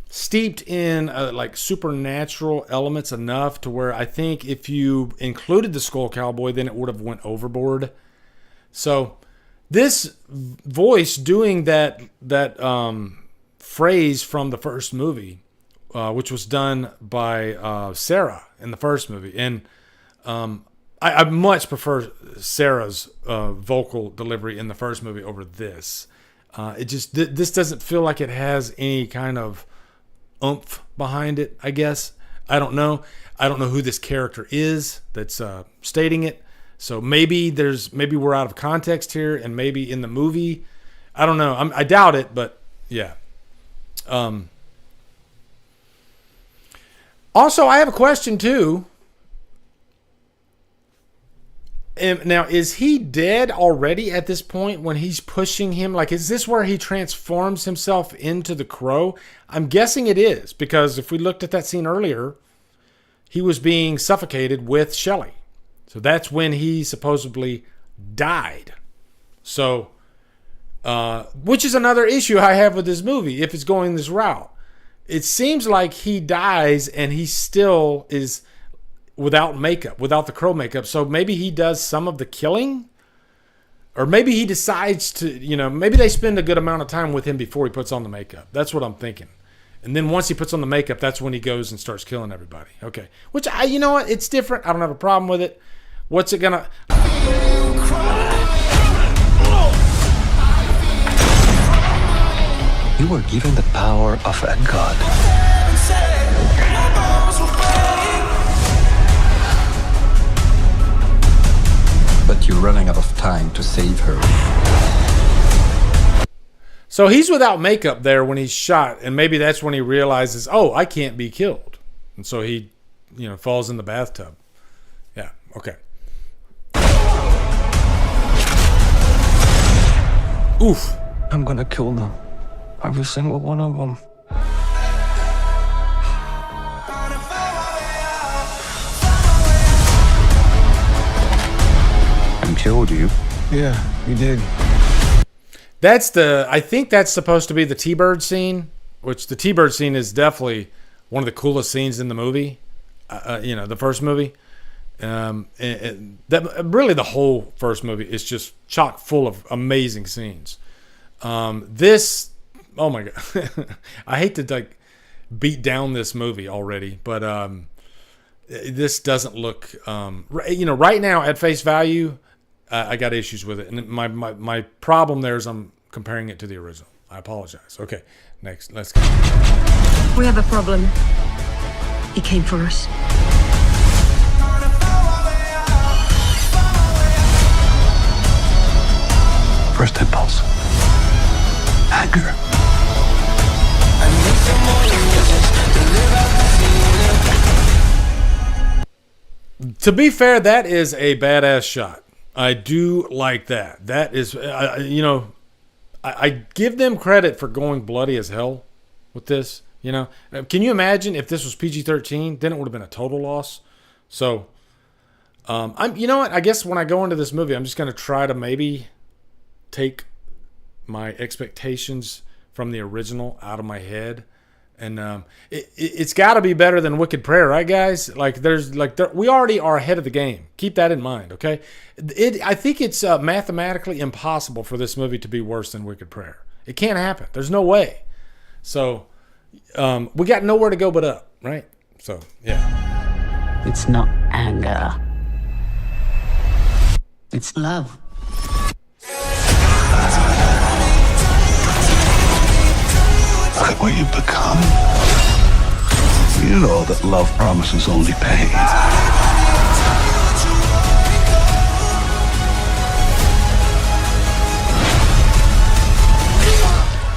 steeped in like supernatural elements enough to where I think if you included the skull cowboy, then it would have went overboard. So this voice doing that phrase from the first movie, which was done by Sarah in the first movie, and I much prefer Sarah's vocal delivery in the first movie over this. This doesn't feel like it has any kind of oomph behind it, I guess. I don't know who this character is that's stating it. So maybe we're out of context here, and maybe in the movie, I don't know. I doubt it, but yeah. Also, I have a question too. Now, is he dead already at this point when he's pushing him? Like, is this where he transforms himself into the crow? I'm guessing it is, because if we looked at that scene earlier, he was being suffocated with Shelley. So that's when he supposedly died. So, which is another issue I have with this movie, if it's going this route. It seems like he dies and he still is without makeup, without the crow makeup. So maybe he does some of the killing, or maybe he decides to, maybe they spend a good amount of time with him before he puts on the makeup. That's what I'm thinking. And then once he puts on the makeup, that's when he goes and starts killing everybody. Okay. Which, you know what? It's different. I don't have a problem with it. What's it gonna... You were given the power of a god. But you're running out of time to save her. So he's without makeup there when he's shot, and maybe that's when he realizes, oh, I can't be killed. And so he, falls in the bathtub. Yeah, okay. Oof. I'm gonna kill them. Every single one of them. And killed you? Yeah, you did. I think that's supposed to be the T-Bird scene, which the T-Bird scene is definitely one of the coolest scenes in the movie. The first movie. Really the whole first movie is just chock full of amazing scenes. This, oh my God, I hate to beat down this movie already, but this doesn't look, right now at face value, I got issues with it, and my problem there is I'm comparing it to the original. I apologize. Okay, next, let's go. We have a problem. He came for us. First impulse. Anger. To be fair, that is a badass shot. I do like that. That is, you know, I give them credit for going bloody as hell with this. You know, can you imagine if this was PG-13? Then it would have been a total loss. So, you know what? I guess when I go into this movie, I'm just going to try to maybe take my expectations from the original out of my head. And it's got to be better than Wicked Prayer, right, guys? Like, we already are ahead of the game. Keep that in mind, okay? I think it's mathematically impossible for this movie to be worse than Wicked Prayer. It can't happen. There's no way. So, we got nowhere to go but up, right? So, yeah. It's not anger. It's love. Look at what you've become. You know that love promises only pain.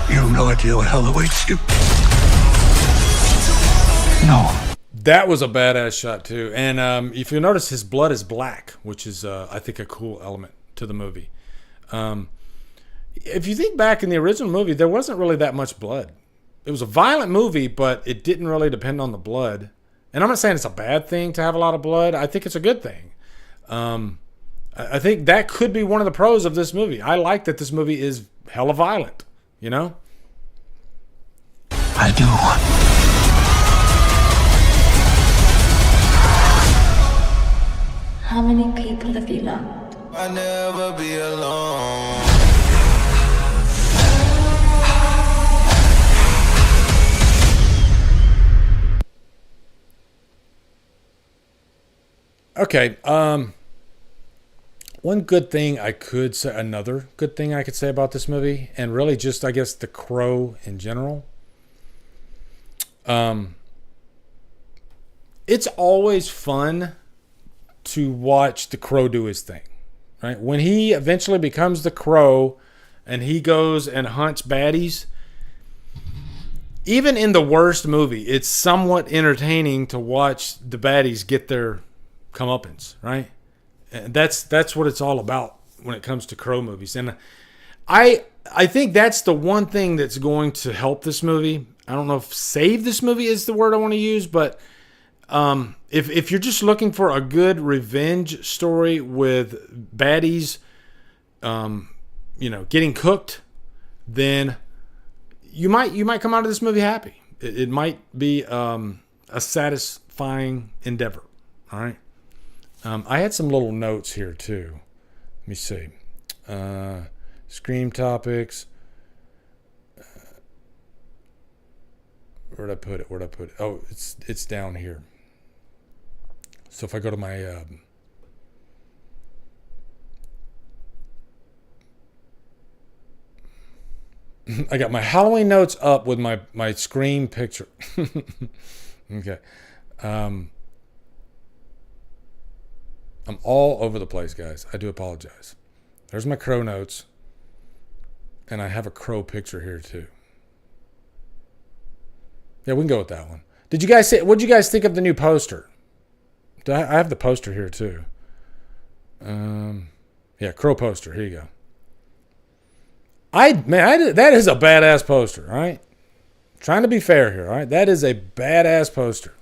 You have no idea what hell awaits you. No. That was a badass shot, too. And if you notice, his blood is black, which is, I think, a cool element to the movie. If you think back in the original movie, there wasn't really that much blood. It was a violent movie, but it didn't really depend on the blood. And I'm not saying it's a bad thing to have a lot of blood. I think it's a good thing. I think that could be one of the pros of this movie. I like that this movie is hella violent, you know? I do. How many people have you loved? I'll never be alone. Okay, one good thing I could say, another good thing I could say about this movie, and really just, I guess, The Crow in general. It's always fun to watch the Crow do his thing, right? When he eventually becomes the Crow and he goes and hunts baddies, even in the worst movie, it's somewhat entertaining to watch the baddies get their comeuppance, right? And that's what it's all about when it comes to Crow movies. And I think that's the one thing that's going to help this movie. I don't know if save this movie is the word I want to use, but if you're just looking for a good revenge story with baddies, getting cooked, then you might come out of this movie happy. It might be a satisfying endeavor. All right. I had some little notes here too. Let me see. Scream topics. Where'd I put it? Oh, it's down here. So if I go to my I got my Halloween notes up with my Scream picture. Okay. I'm all over the place, guys. I do apologize. There's my Crow notes. And I have a Crow picture here, too. Yeah, we can go with that one. Did you guys say, what'd you guys think of the new poster? I have the poster here, too. Yeah, Crow poster. Here you go. That is a badass poster, all right? Trying to be fair here, all right? That is a badass poster.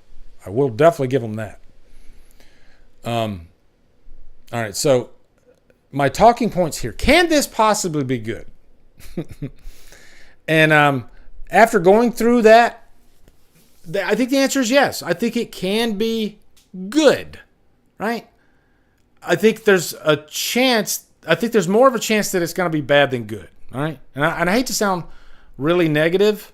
I will definitely give them that. All right, so my talking points here. Can this possibly be good? And after going through that, I think the answer is yes. I think it can be good, right? I think there's a chance. I think there's more of a chance that it's going to be bad than good, all right? And I hate to sound really negative,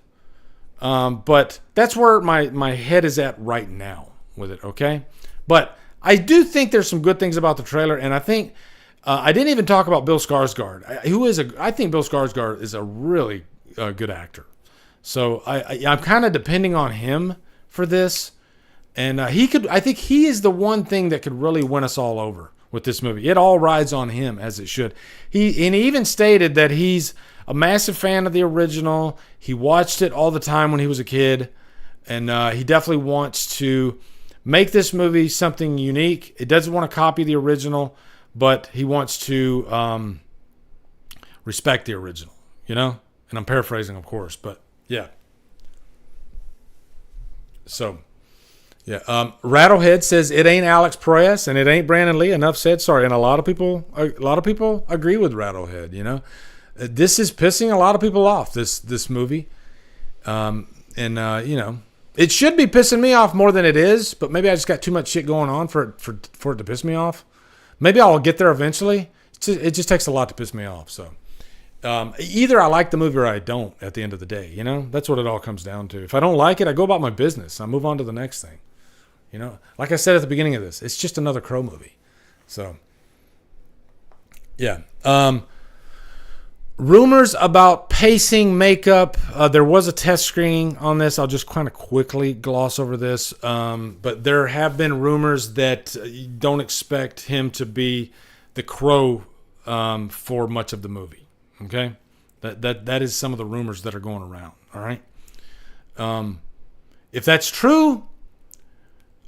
but that's where my head is at right now with it, okay? But I do think there's some good things about the trailer, and I think I didn't even talk about Bill Skarsgård, I think Bill Skarsgård is a really good actor. So I'm kind of depending on him for this. And I think he is the one thing that could really win us all over with this movie. It all rides on him, as it should. He even stated that he's a massive fan of the original. He watched it all the time when he was a kid. And he definitely wants to make this movie something unique. It doesn't want to copy the original, but he wants to respect the original, you know? And I'm paraphrasing, of course, but yeah. So... yeah, Rattlehead says it ain't Alex Proyas and it ain't Brandon Lee. Enough said. Sorry, and a lot of people agree with Rattlehead. You know, this is pissing a lot of people off. This movie, you know, it should be pissing me off more than it is. But maybe I just got too much shit going on for it to piss me off. Maybe I'll get there eventually. It just takes a lot to piss me off. So either I like the movie or I don't. At the end of the day, you know, that's what it all comes down to. If I don't like it, I go about my business. I move on to the next thing. You know, like I said at the beginning of this, it's just another Crow movie. So, yeah. Rumors about pacing makeup. There was a test screening on this. I'll just kind of quickly gloss over this. But there have been rumors that you don't expect him to be the Crow for much of the movie. Okay? That is some of the rumors that are going around. All right? If that's true...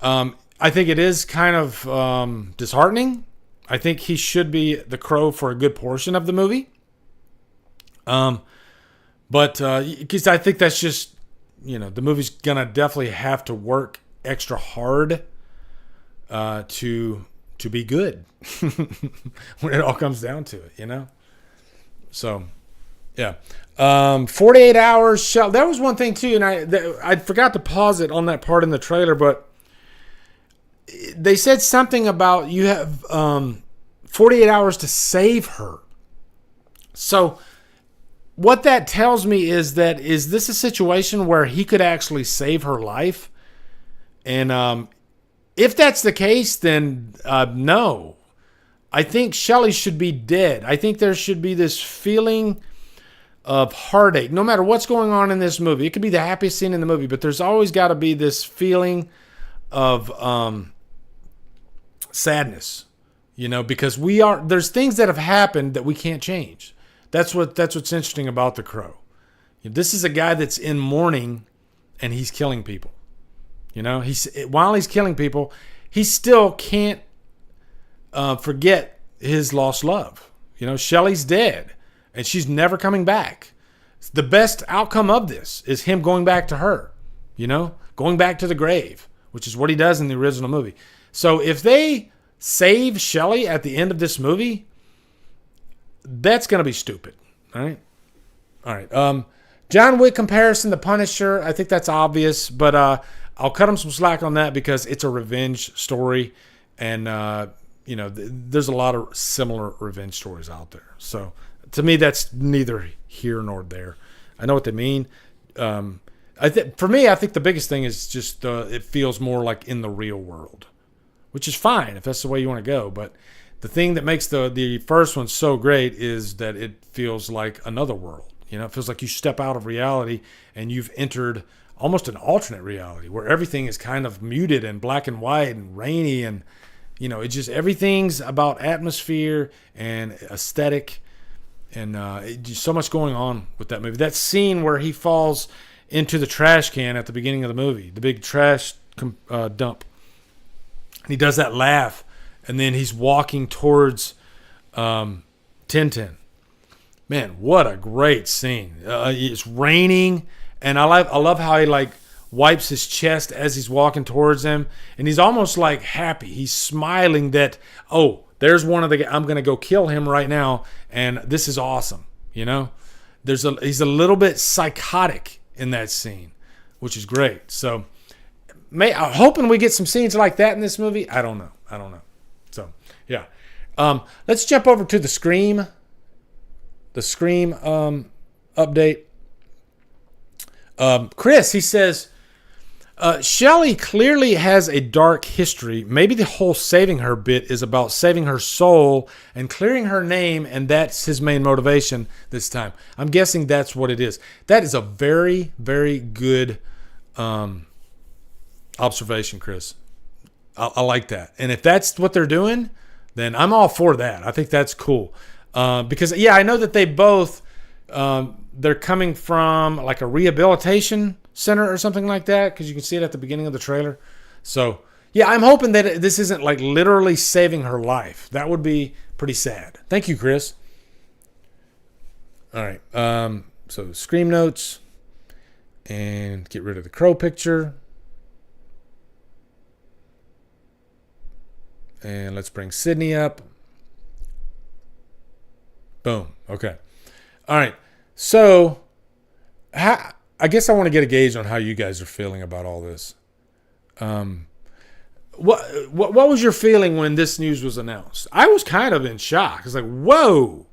I think it is kind of disheartening. I think he should be the Crow for a good portion of the movie. But because I think that's just, you know, the movie's gonna definitely have to work extra hard to be good when it all comes down to it, you know. So, yeah. 48 hours. That was one thing too, and I forgot to pause it on that part in the trailer, but. They said something about you have 48 hours to save her. So what that tells me is this a situation where he could actually save her life? And if that's the case, then no. I think Shelley should be dead. I think there should be this feeling of heartache. No matter what's going on in this movie. It could be the happiest scene in the movie, but there's always got to be this feeling of sadness, you know, because there's things that have happened that we can't change. That's what's interesting about the Crow. This is a guy that's in mourning and he's killing people. You know, while he's killing people, he still can't forget his lost love. You know, Shelley's dead and she's never coming back. The best outcome of this is him going back to her, you know, going back to the grave, which is what he does in the original movie. So if they save Shelley at the end of this movie, that's going to be stupid. All right. John Wick comparison, The Punisher, I think that's obvious, but I'll cut him some slack on that because it's a revenge story. And, you know, there's a lot of similar revenge stories out there. So to me, that's neither here nor there. I know what they mean. For me, I think the biggest thing is just it feels more like in the real world, which is fine if that's the way you want to go. But the thing that makes the first one so great is that it feels like another world. You know, it feels like you step out of reality and you've entered almost an alternate reality where everything is kind of muted and black and white and rainy. And, you know, it's just everything's about atmosphere and aesthetic. And just so much going on with that movie. That scene where he falls into the trash can at the beginning of the movie, the big trash dump. And he does that laugh, and then he's walking towards Tintin. Man, what a great scene! It's raining, and I love how he like wipes his chest as he's walking towards him, and he's almost like happy. He's smiling that there's one of the. I'm gonna go kill him right now, and this is awesome. You know, he's a little bit psychotic in that scene, which is great. So, I'm hoping we get some scenes like that in this movie. I don't know. So, yeah. Let's jump over to the Scream. The Scream update. Chris, he says, Shelley clearly has a dark history. Maybe the whole saving her bit is about saving her soul and clearing her name, and that's his main motivation this time. I'm guessing that's what it is. That is a very, very good observation, Chris. I like that. And if that's what they're doing, then I'm all for that. I think that's cool. Because, yeah, I know that they both, they're coming from like a rehabilitation center or something like that, because you can see it at the beginning of the trailer. So, yeah, I'm hoping that this isn't like literally saving her life. That would be pretty sad. Thank you, Chris. All right. So, Scream notes. And get rid of the crow picture. And let's bring Sydney up. Boom. Okay. All right. So, I guess I want to get a gauge on how you guys are feeling about all this. What was your feeling when this news was announced? I was kind of in shock. It's like, whoa.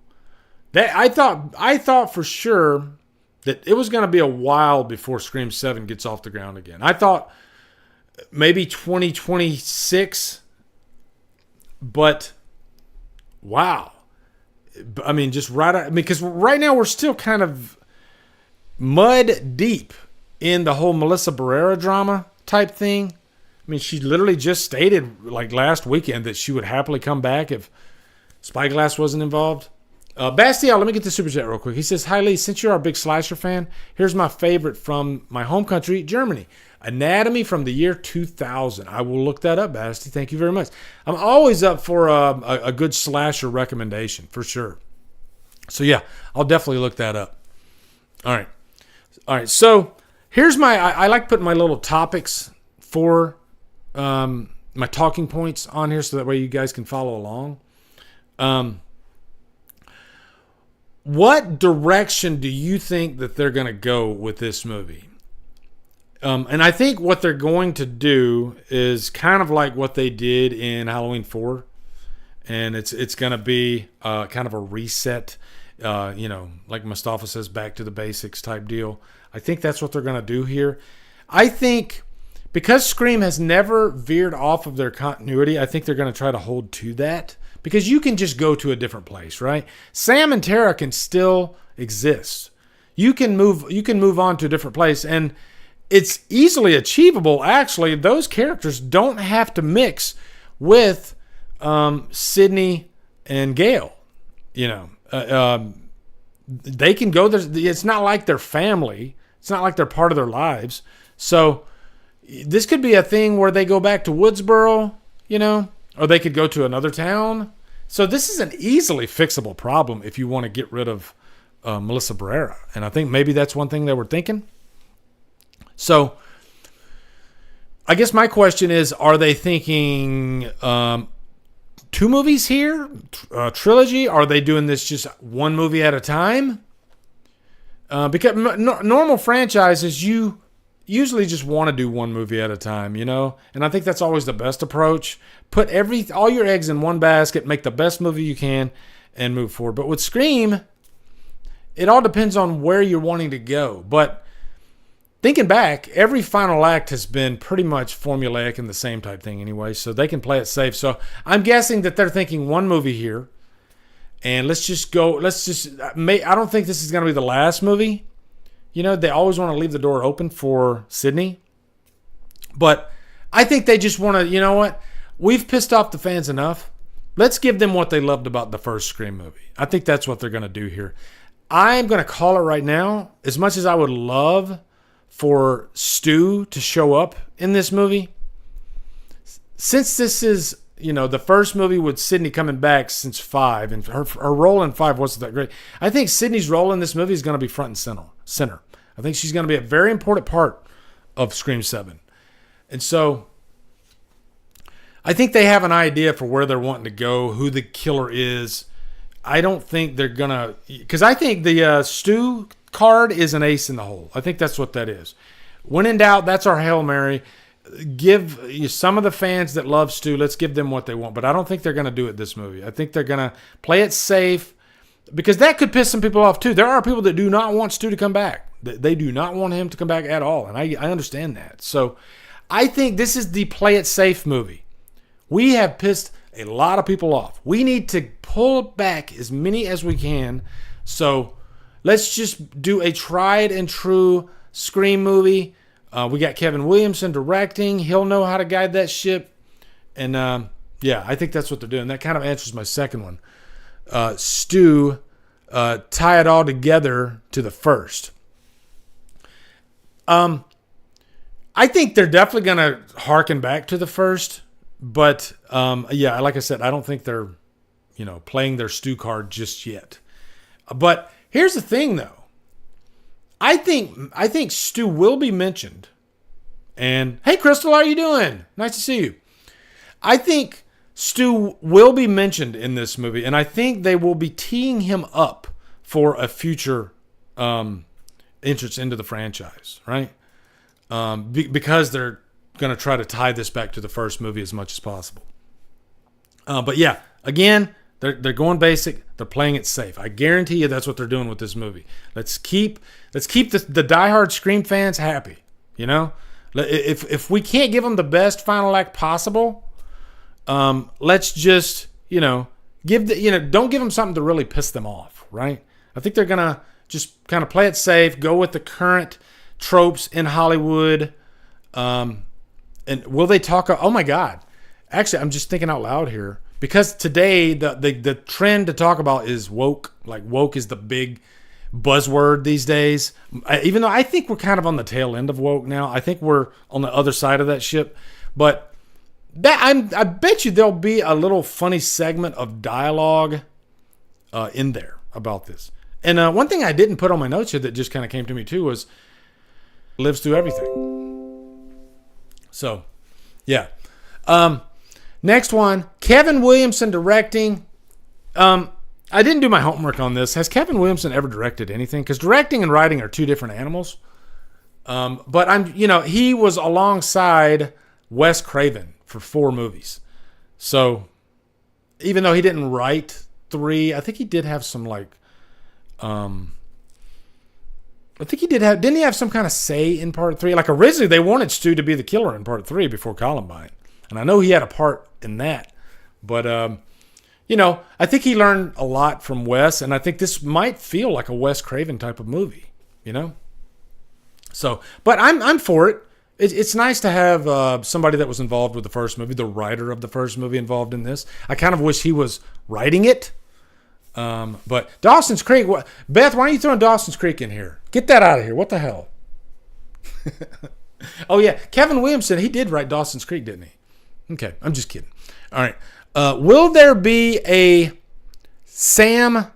I thought for sure that it was going to be a while before Scream 7 gets off the ground again. I thought maybe 2026, but wow. I mean, just because right now we're still kind of mud deep in the whole Melissa Barrera drama type thing. I mean, she literally just stated like last weekend that she would happily come back if Spyglass wasn't involved. Bastial, let me get the super chat real quick. He says, "Hi Lee, since you're a big slasher fan, here's my favorite from my home country, Germany. Anatomy from the year 2000. I will look that up, Basti. Thank you very much. I'm always up for a good slasher recommendation, for sure. So yeah, I'll definitely look that up. All right. So here's I like putting my little topics for my talking points on here so that way you guys can follow along. What direction do you think that they're going to go with this movie? And I think what they're going to do is kind of like what they did in Halloween 4. And it's going to be kind of a reset, like Mustafa says, back to the basics type deal. I think that's what they're going to do here. I think because Scream has never veered off of their continuity, I think they're going to try to hold to that. Because you can just go to a different place, right? Sam and Tara can still exist. You can move on to a different place, and it's easily achievable. Actually, those characters don't have to mix with Sydney and Gail. They can go there. It's not like they're family. It's not like they're part of their lives. So this could be a thing where they go back to Woodsboro, or they could go to another town. So this is an easily fixable problem if you want to get rid of Melissa Barrera. And I think maybe that's one thing they were thinking. So I guess my question is, are they thinking 2 movies here? Trilogy? Are they doing this just one movie at a time? Because normal franchises, you usually just want to do one movie at a time, and I think that's always the best approach. Put all your eggs in one basket, make the best movie you can, and move forward. But with Scream, it all depends on where you're wanting to go. But thinking back, every final act has been pretty much formulaic and the same type thing anyway, so they can play it safe. So I'm guessing that they're thinking one movie here, and let's just go. I don't think this is going to be the last movie. They always want to leave the door open for Sydney. But I think they just want to, we've pissed off the fans enough. Let's give them what they loved about the first Scream movie. I think that's what they're going to do here. I'm going to call it right now. As much as I would love for Stu to show up in this movie, since this is, the first movie with Sydney coming back since 5, and her role in 5 wasn't that great. I think Sydney's role in this movie is going to be front and center. I think she's going to be a very important part of Scream 7. And so I think they have an idea for where they're wanting to go, who the killer is. I don't think they're going to... Because I think the Stu card is an ace in the hole. I think that's what that is. When in doubt, that's our Hail Mary. Give some of the fans that love Stu, let's give them what they want. But I don't think they're going to do it this movie. I think they're going to play it safe, because that could piss some people off too. There are people that do not want Stu to come back. They do not want him to come back at all, and I understand that. So I think this is the play it safe movie. We have pissed a lot of people off. We need to pull back as many as we can. So let's just do a tried and true Scream movie. We got Kevin Williamson directing. He'll know how to guide that ship. And yeah, I think that's what they're doing. That kind of answers my second one. Stu, tie it all together to the first. I think they're definitely going to harken back to the first. But yeah, like I said, I don't think they're, playing their Stu card just yet. But here's the thing, though. I think Stu will be mentioned. And hey, Crystal, how are you doing? Nice to see you. I think Stu will be mentioned in this movie, and I think they will be teeing him up for a future entrance into the franchise, right? Because they're going to try to tie this back to the first movie as much as possible. But yeah, again, they're going basic. They're playing it safe. I guarantee you that's what they're doing with this movie. Let's keep the diehard Scream fans happy. If we can't give them the best final act possible, let's just don't give them something to really piss them off, right? I think they're gonna just kind of play it safe, go with the current tropes in Hollywood. And will they talk? Oh my God! Actually, I'm just thinking out loud here. Because today, the trend to talk about is woke. Like, woke is the big buzzword these days. Even though I think we're kind of on the tail end of woke now. I think we're on the other side of that ship. But I bet you there'll be a little funny segment of dialogue in there about this. And one thing I didn't put on my notes here that just kind of came to me too was lives through everything. So, yeah. Next one, Kevin Williamson directing. I didn't do my homework on this. Has Kevin Williamson ever directed anything? Because directing and writing are two different animals. But he was alongside Wes Craven for 4 movies. So even though he didn't write 3, I think he did have some didn't he have some kind of say in part 3? Like originally they wanted Stu to be the killer in part 3 before Columbine. And I know he had a part in that. But, I think he learned a lot from Wes. And I think this might feel like a Wes Craven type of movie, So, but I'm for it. It's nice to have somebody that was involved with the first movie, the writer of the first movie involved in this. I kind of wish he was writing it. But Dawson's Creek. Beth, why are you throwing Dawson's Creek in here? Get that out of here. What the hell? Oh, yeah. Kevin Williamson, he did write Dawson's Creek, didn't he? Okay, I'm just kidding. All right. Will there be a Sam?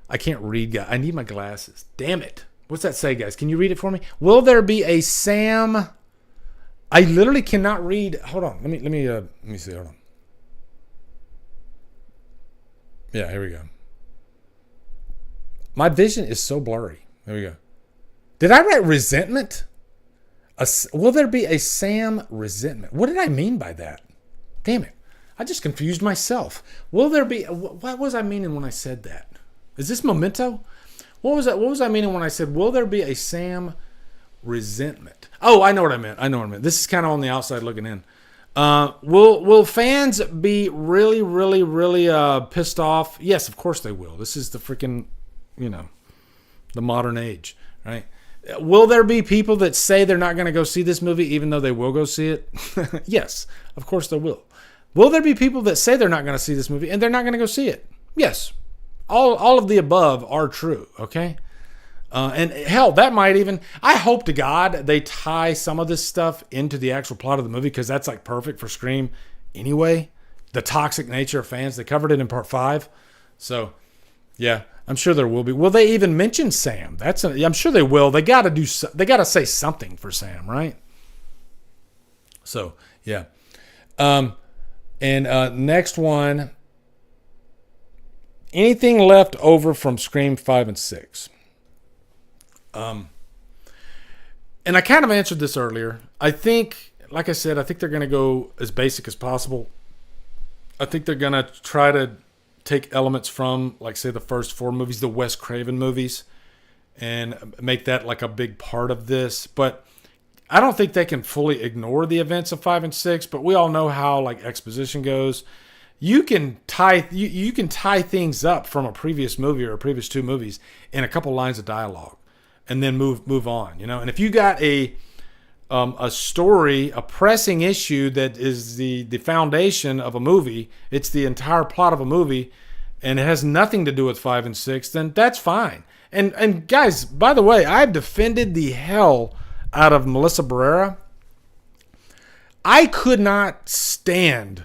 I can't read, guys. I need my glasses. Damn it. What's that say, guys? Can you read it for me? Will there be a Sam? I literally cannot read. Hold on. Let me see. Hold on. Yeah, here we go. My vision is so blurry. There we go. Did I write resentment? Will there be a Sam resentment? What did I mean by that? Damn it. I just confused myself. Will there be... What was I meaning when I said that? Is this Memento? What was I meaning when I said, will there be a Sam resentment? Oh, I know what I meant. This is kind of on the outside looking in. Will fans be really, really, really pissed off? Yes, of course they will. This is the freaking, the modern age, right? Will there be people that say they're not going to go see this movie even though they will go see it? Yes, of course there will. Will there be people that say they're not going to see this movie and they're not going to go see it? Yes. All of the above are true, okay? And hell, that might even... I hope to God they tie some of this stuff into the actual plot of the movie because that's like perfect for Scream anyway. The toxic nature of fans. They covered it in part 5. So, yeah, I'm sure there will be. Will they even mention Sam? I'm sure they will. They got to say something for Sam, right? So, yeah. Next one. Anything left over from Scream 5 and 6? And I kind of answered this earlier. I think, like I said, I think they're going to go as basic as possible. I think they're going to try to take elements from, like, say, the first 4 movies, the Wes Craven movies, and make that like a big part of this. But I don't think they can fully ignore the events of 5 and 6, but we all know how like exposition goes. You can tie you can tie things up from a previous movie or a previous 2 movies in a couple lines of dialogue, and then move on. And if you got a story, a pressing issue that is the foundation of a movie, it's the entire plot of a movie, and it has nothing to do with 5 and 6, then that's fine. And guys, by the way, I've defended the hell out of Melissa Barrera. I could not stand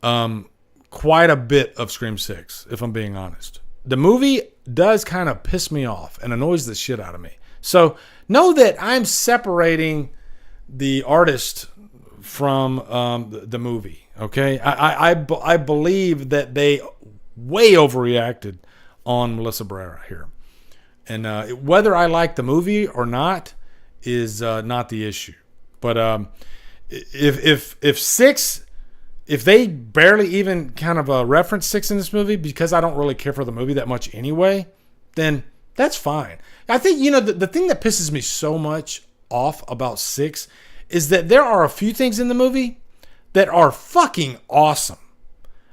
quite a bit of Scream 6, if I'm being honest. The movie does kind of piss me off and annoys the shit out of me. So know that I'm separating the artist from the movie, okay? I believe that they way overreacted on Melissa Barrera here. And whether I like the movie or not is not the issue. But if 6, if they barely even kind of reference 6 in this movie, because I don't really care for the movie that much anyway, then that's fine. I think, the thing that pisses me so much off about 6 is that there are a few things in the movie that are fucking awesome.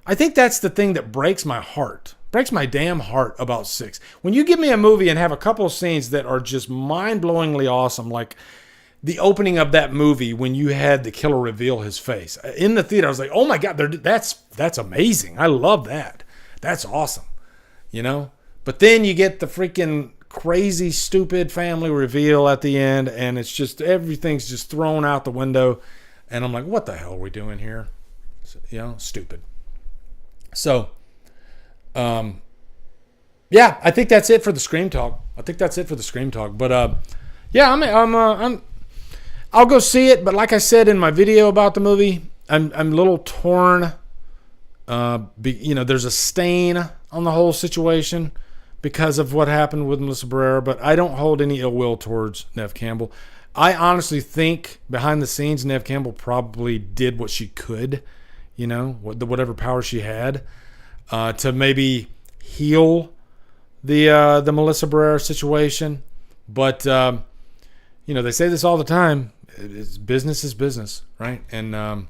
I think that's the thing that breaks my heart. Breaks my damn heart about 6. When you give me a movie and have a couple of scenes that are just mind-blowingly awesome, like the opening of that movie when you had the killer reveal his face. In the theater, I was like, oh my God, that's amazing. I love that. That's awesome. But then you get the freaking crazy, stupid family reveal at the end, and it's just, everything's just thrown out the window. And I'm like, what the hell are we doing here? Stupid. So, yeah, I think that's it for the Scream talk. But yeah, I'll go see it. But like I said in my video about the movie, I'm a little torn. There's a stain on the whole situation because of what happened with Melissa Barrera. But I don't hold any ill will towards Neve Campbell. I honestly think behind the scenes, Neve Campbell probably did what she could, whatever power she had, to maybe heal the Melissa Barrera situation. But they say this all the time: business is business, right? And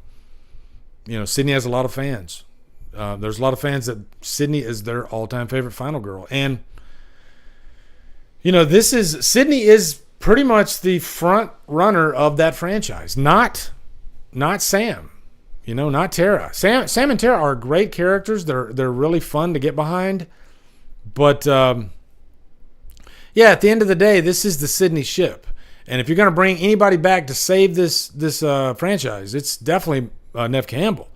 Sydney has a lot of fans. There's a lot of fans that Sydney is their all-time favorite Final Girl, and Sydney is pretty much the front runner of that franchise, not Sam. Not Tara. Sam and Tara are great characters. They're really fun to get behind. But yeah, at the end of the day, this is the Sydney ship. And if you're going to bring anybody back to save this franchise, it's definitely Neve Campbell.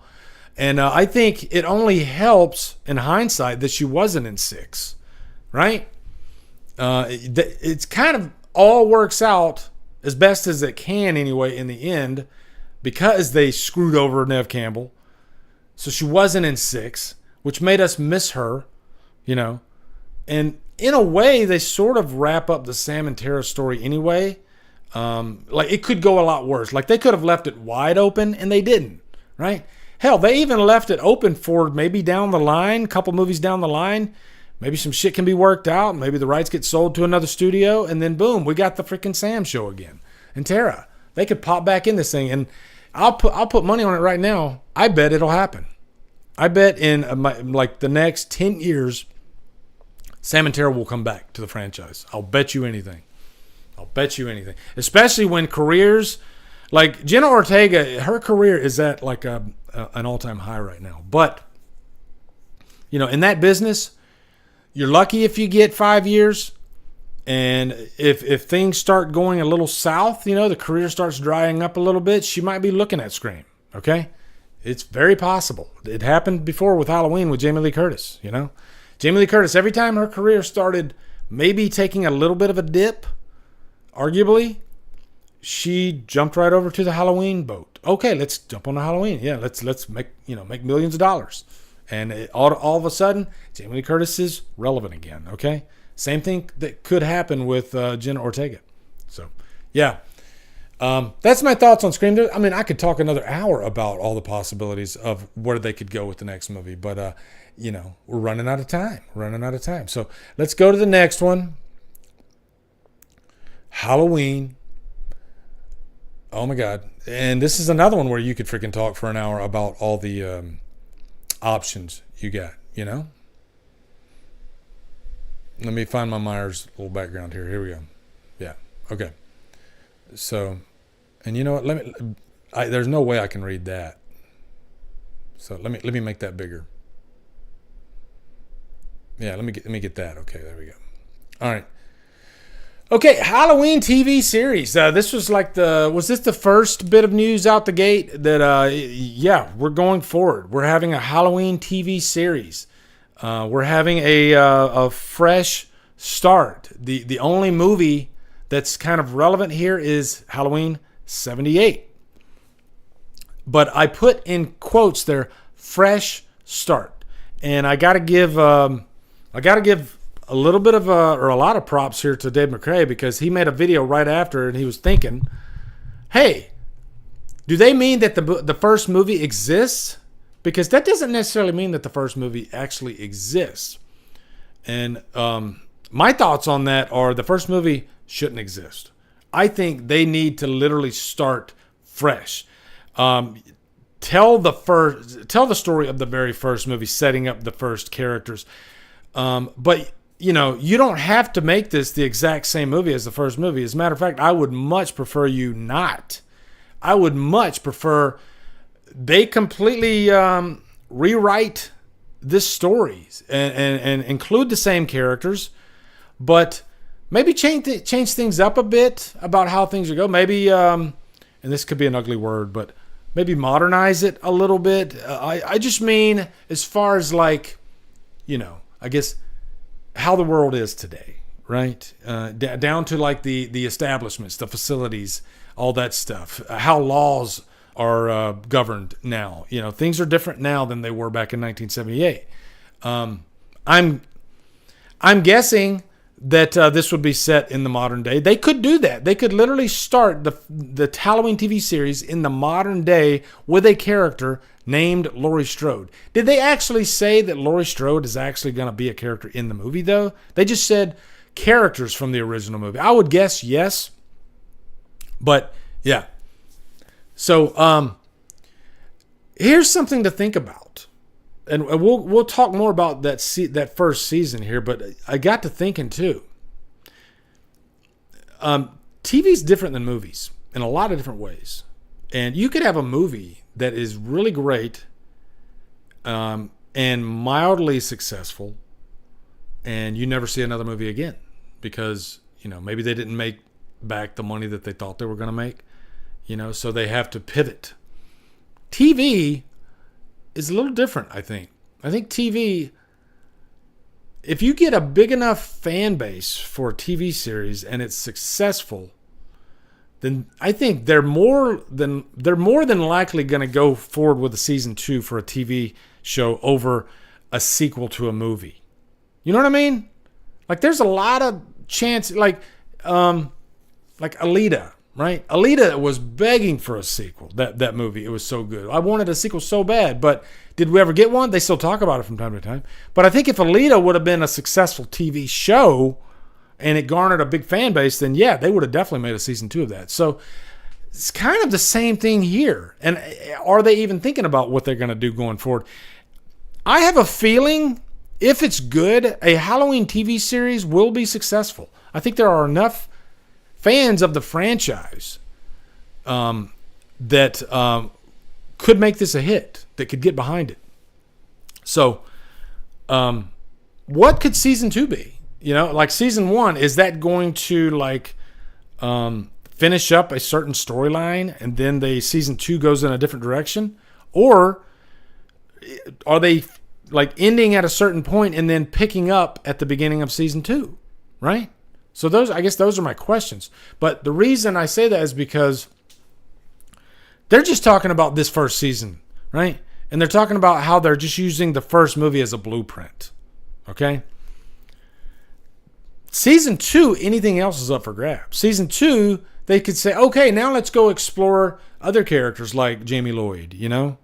And I think it only helps in hindsight that she wasn't in 6, right? It's kind of all works out as best as it can anyway in the end, because they screwed over Neve Campbell. So she wasn't in 6, which made us miss her, And in a way, they sort of wrap up the Sam and Tara story anyway. Like, it could go a lot worse. Like, they could have left it wide open, and they didn't, right? Hell, they even left it open for maybe down the line, a couple movies down the line, maybe some shit can be worked out. Maybe the rights get sold to another studio, and then boom, we got the freaking Sam show again. And Tara, they could pop back in this thing, and I'll put money on it right now. I bet it'll happen. I bet in the next 10 years, Sam and Tara will come back to the franchise. I'll bet you anything. Especially when careers, like Jenna Ortega, her career is at like an all-time high right now. But, in that business, you're lucky if you get 5 years. And if things start going a little south, the career starts drying up a little bit, she might be looking at Scream, okay? It's very possible. It happened before with Halloween with Jamie Lee Curtis, Jamie Lee Curtis, every time her career started maybe taking a little bit of a dip, arguably, she jumped right over to the Halloween boat. Okay, let's jump on the Halloween. Yeah, let's make millions of dollars. And all of a sudden, Jamie Lee Curtis is relevant again, okay? Same thing that could happen with Jenna Ortega. So, yeah. That's my thoughts on Scream. I could talk another hour about all the possibilities of where they could go with the next movie. But, we're running out of time. So, let's go to the next one. Halloween. Oh my God. And this is another one where you could freaking talk for an hour about all the options you got, you know? Let me find my Myers little background here. Here we go. Yeah. Okay. So, and you know what? There's no way I can read that. So let me make that bigger. Yeah, let me get that. Okay, there we go. All right. Okay, Halloween TV series. This was was this the first bit of news out the gate that, yeah, we're going forward. We're having a Halloween TV series. We're having a fresh start. The only movie that's kind of relevant here is Halloween 78. But I put in quotes there, fresh start. And I got to give a little bit of a lot of props here to Dave McCoy, because he made a video right after and he was thinking, hey, do they mean that the first movie exists? Because that doesn't necessarily mean that the first movie actually exists. And my thoughts on that are the first movie shouldn't exist. I think they need to literally start fresh. Tell the story of the very first movie, setting up the first characters. But you know, you don't have to make this the exact same movie as the first movie. As a matter of fact, I would much prefer you not. I would much prefer they completely rewrite this story and include the same characters, but maybe change things up a bit about how things would go. Maybe, and this could be an ugly word, but maybe modernize it a little bit. I just mean as far as like, you know, I guess how the world is today, right? Down to like the establishments, the facilities, all that stuff, how laws are governed now. You know, things are different now than they were back in 1978. I'm guessing that this would be set in the modern day. They could do that. They could literally start the Halloween TV series in the modern day with a character named Laurie Strode. Did they actually say that Laurie Strode is actually going to be a character in the movie, though? They just said characters from the original movie. I would guess yes. But, yeah. So, here's something to think about. And we'll talk more about that first season here, but I got to thinking, too. TV's different than movies in a lot of different ways. And you could have a movie that is really great and mildly successful, and you never see another movie again because, you know, maybe they didn't make back the money that they thought they were going to make, you know, so they have to pivot. TV is a little different, I think. I think TV, if you get a big enough fan base for a TV series and it's successful, then I think they're more than likely going to go forward with a season 2 for a TV show over a sequel to a movie. You know what I mean? Like there's a lot of chance, like Alita, right? Alita was begging for a sequel. That movie, it was so good. I wanted a sequel so bad, but did we ever get one? They still talk about it from time to time. But I think if Alita would have been a successful TV show and it garnered a big fan base, then yeah, they would have definitely made a season 2 of that. So it's kind of the same thing here. And are they even thinking about what they're going to do going forward? I have a feeling if it's good, a Halloween TV series will be successful. I think there are enough fans of the franchise that could make this a hit, that could get behind it. So what could season 2 be? You know, like season 1, is that going to like finish up a certain storyline and then season 2 goes in a different direction? Or are they like ending at a certain point and then picking up at the beginning of season 2, right? So I guess those are my questions. But the reason I say that is because they're just talking about this first season, right? And they're talking about how they're just using the first movie as a blueprint, okay? Season 2, anything else is up for grabs. Season 2, they could say, okay, now let's go explore other characters like Jamie Lloyd, you know?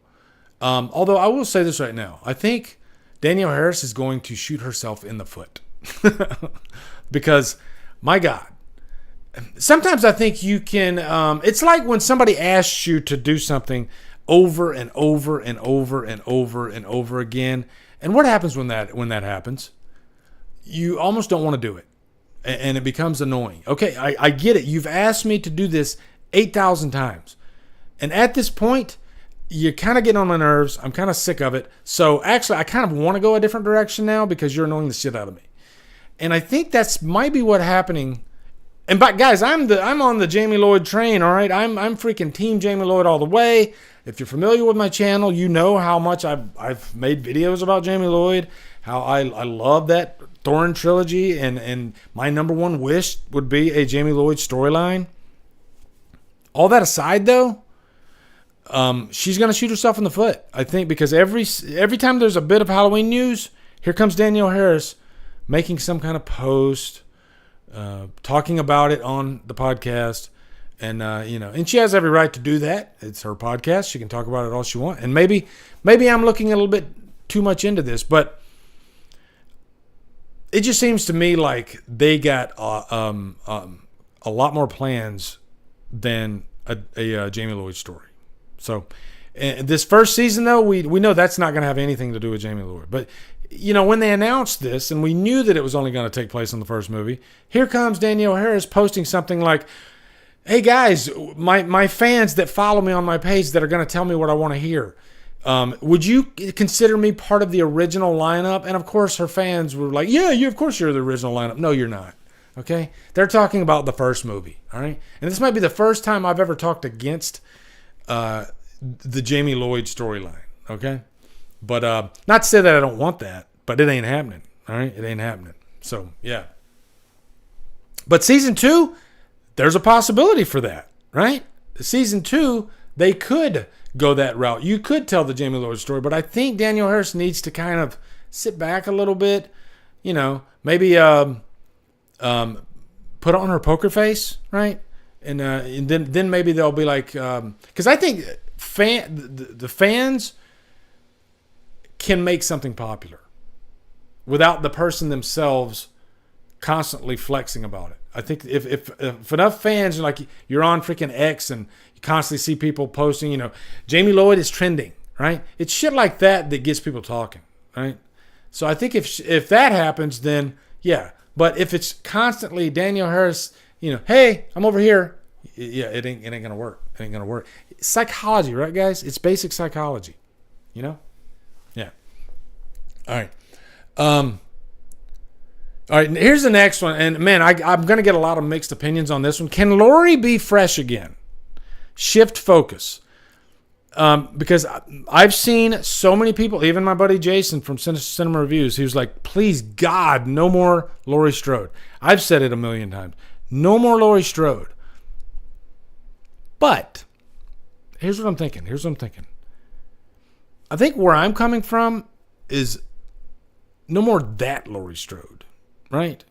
Although I will say this right now. I think Danielle Harris is going to shoot herself in the foot. Because, my God, sometimes I think you can, it's like when somebody asks you to do something over and over and over and over and over again. And what happens when that happens? You almost don't want to do it. And it becomes annoying. Okay, I get it. You've asked me to do this 8,000 times. And at this point, you're kind of getting on my nerves. I'm kind of sick of it. So actually, I kind of want to go a different direction now because you're annoying the shit out of me. And I think that's might be what's happening. And but guys, I'm on the Jamie Lloyd train, all right? I'm freaking team Jamie Lloyd all the way. If you're familiar with my channel, you know how much I've made videos about Jamie Lloyd, how I love that Thorin trilogy, and my number one wish would be a Jamie Lloyd storyline. All that aside, though, she's going to shoot herself in the foot, I think, because every time there's a bit of Halloween news, here comes Danielle Harris making some kind of post, talking about it on the podcast, and and she has every right to do that. It's her podcast; she can talk about it all she wants. And maybe I'm looking a little bit too much into this, but it just seems to me like they got a lot more plans than a Jamie Lloyd story. So, this first season, though, we know that's not going to have anything to do with Jamie Lloyd. But, when they announced this, and we knew that it was only going to take place in the first movie, here comes Danielle Harris posting something like, hey, guys, my fans that follow me on my page that are going to tell me what I want to hear. Would you consider me part of the original lineup? And, of course, her fans were like, yeah, of course you're the original lineup. No, you're not. Okay? They're talking about the first movie. All right? And this might be the first time I've ever talked against the Jamie Lloyd storyline. Okay? But not to say that I don't want that, but it ain't happening. All right? It ain't happening. So, yeah. But season 2, there's a possibility for that. Right? Season 2, they could go that route. You could tell the Jamie Lloyd story, but I think Danielle Harris needs to kind of sit back a little bit. Maybe put on her poker face, right? And then maybe they'll be like, because I think the fans can make something popular without the person themselves constantly flexing about it. I think if enough fans are like, you're on freaking X and you constantly see people posting, Jamie Lloyd is trending, right? It's shit like that gets people talking, right? So I think if that happens, then yeah. But if it's constantly Danielle Harris, hey, I'm over here, yeah, it ain't gonna work. It ain't gonna work. It's psychology, right, guys? It's basic psychology, Yeah. All right. All right, here's the next one. And, man, I'm going to get a lot of mixed opinions on this one. Can Lori be fresh again? Shift focus. Because I've seen so many people, even my buddy Jason from Cinema Reviews, he was like, please, God, no more Laurie Strode. I've said it a million times. No more Laurie Strode. But here's what I'm thinking. I think where I'm coming from is no more that Laurie Strode. Right?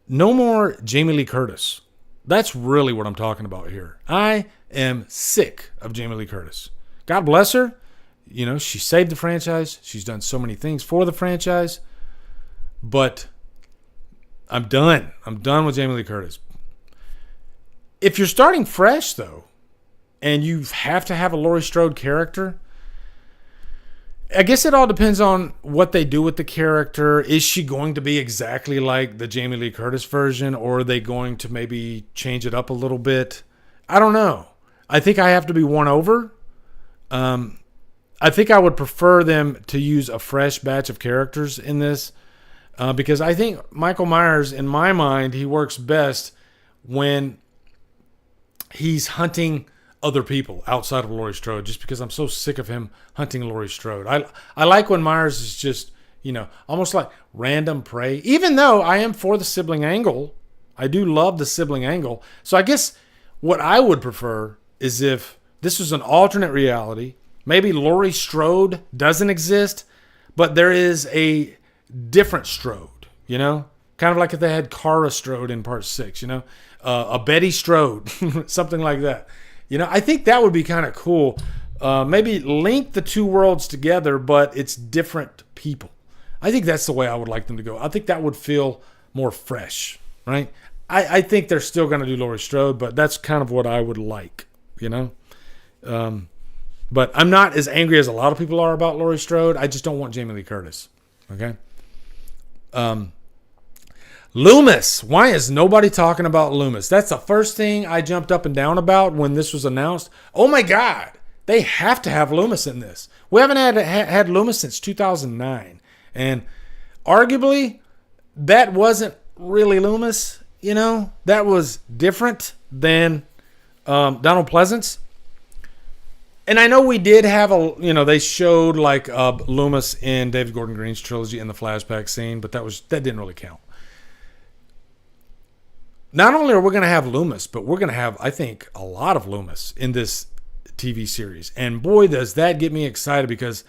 No more Jamie Lee Curtis. That's really what I'm talking about here. I am sick of Jamie Lee Curtis. God bless her. She saved the franchise. She's done so many things for the franchise. But I'm done. I'm done with Jamie Lee Curtis. If you're starting fresh, though, and you have to have a Laurie Strode character, I guess it all depends on what they do with the character. Is she going to be exactly like the Jamie Lee Curtis version, or are they going to maybe change it up a little bit? I don't know. I think I have to be won over. I think I would prefer them to use a fresh batch of characters in this because I think Michael Myers, in my mind, he works best when he's hunting other people outside of Laurie Strode, just because I'm so sick of him hunting Laurie Strode. I like when Myers is just, almost like random prey, even though I am for the sibling angle. I do love the sibling angle. So I guess what I would prefer is if this was an alternate reality, maybe Laurie Strode doesn't exist, but there is a different Strode, kind of like if they had Cara Strode in part 6, a Betty Strode, something like that. I think that would be kind of cool. Maybe link the two worlds together, but it's different people. I think that's the way I would like them to go. I think that would feel more fresh, right? I think they're still going to do Laurie Strode, but that's kind of what I would like, you know? But I'm not as angry as a lot of people are about Laurie Strode. I just don't want Jamie Lee Curtis. Okay? Loomis. Why is nobody talking about Loomis? That's the first thing I jumped up and down about when this was announced. Oh my God. They have to have Loomis in this. We haven't had Loomis since 2009. And arguably, that wasn't really Loomis. You know, that was different than Donald Pleasance. And I know we did have they showed like Loomis in David Gordon Green's trilogy in the flashback scene, but that didn't really count. Not only are we going to have Loomis, but we're going to have, I think, a lot of Loomis in this TV series. And boy, does that get me excited, because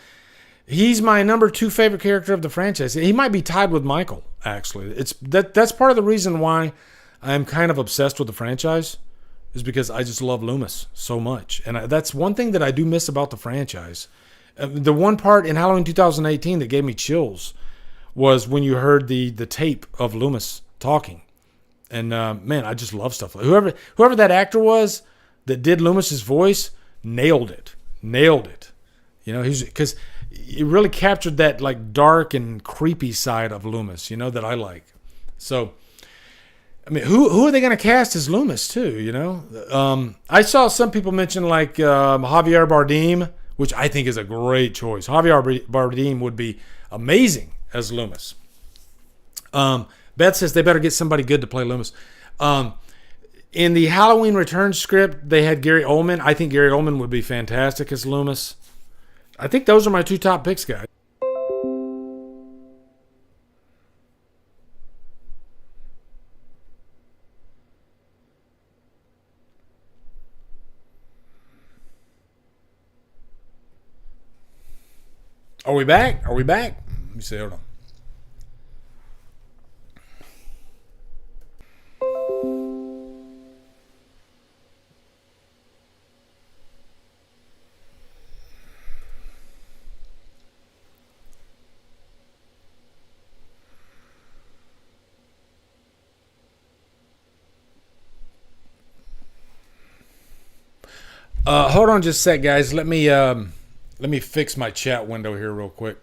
he's my number 2 favorite character of the franchise. He might be tied with Michael, actually. That's part of the reason why I'm kind of obsessed with the franchise, is because I just love Loomis so much. And that's one thing that I do miss about the franchise. The one part in Halloween 2018 that gave me chills was when you heard the tape of Loomis talking. And man, I just love stuff like whoever that actor was that did Loomis's voice nailed it. You know, because he really captured that like dark and creepy side of Loomis, you know, that I like. So, I mean, who are they going to cast as Loomis too? You know, I saw some people mention like Javier Bardem, which I think is a great choice. Javier Bardem would be amazing as Loomis. Beth says they better get somebody good to play Loomis. In the Halloween Returns script, they had Gary Oldman. I think Gary Oldman would be fantastic as Loomis. I think those are my 2 top picks, guys. Are we back? Let me see. Hold on. Hold on just a sec, guys. Let me fix my chat window here real quick.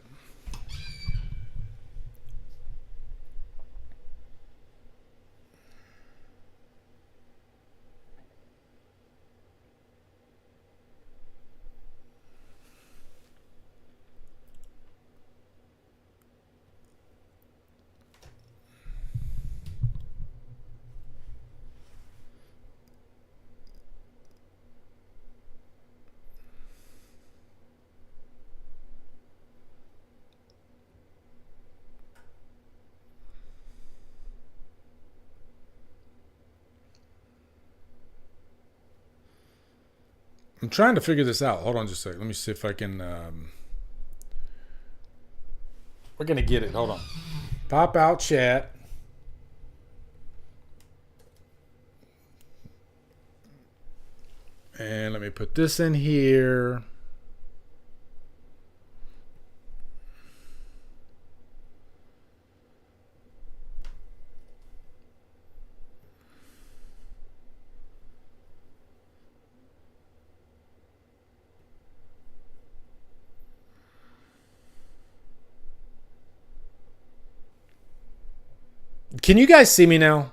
I'm trying to figure this out. Hold on just a second. Let me see if I can... We're going to get it. Hold on. Pop out chat. And let me put this in here. Can you guys see me now?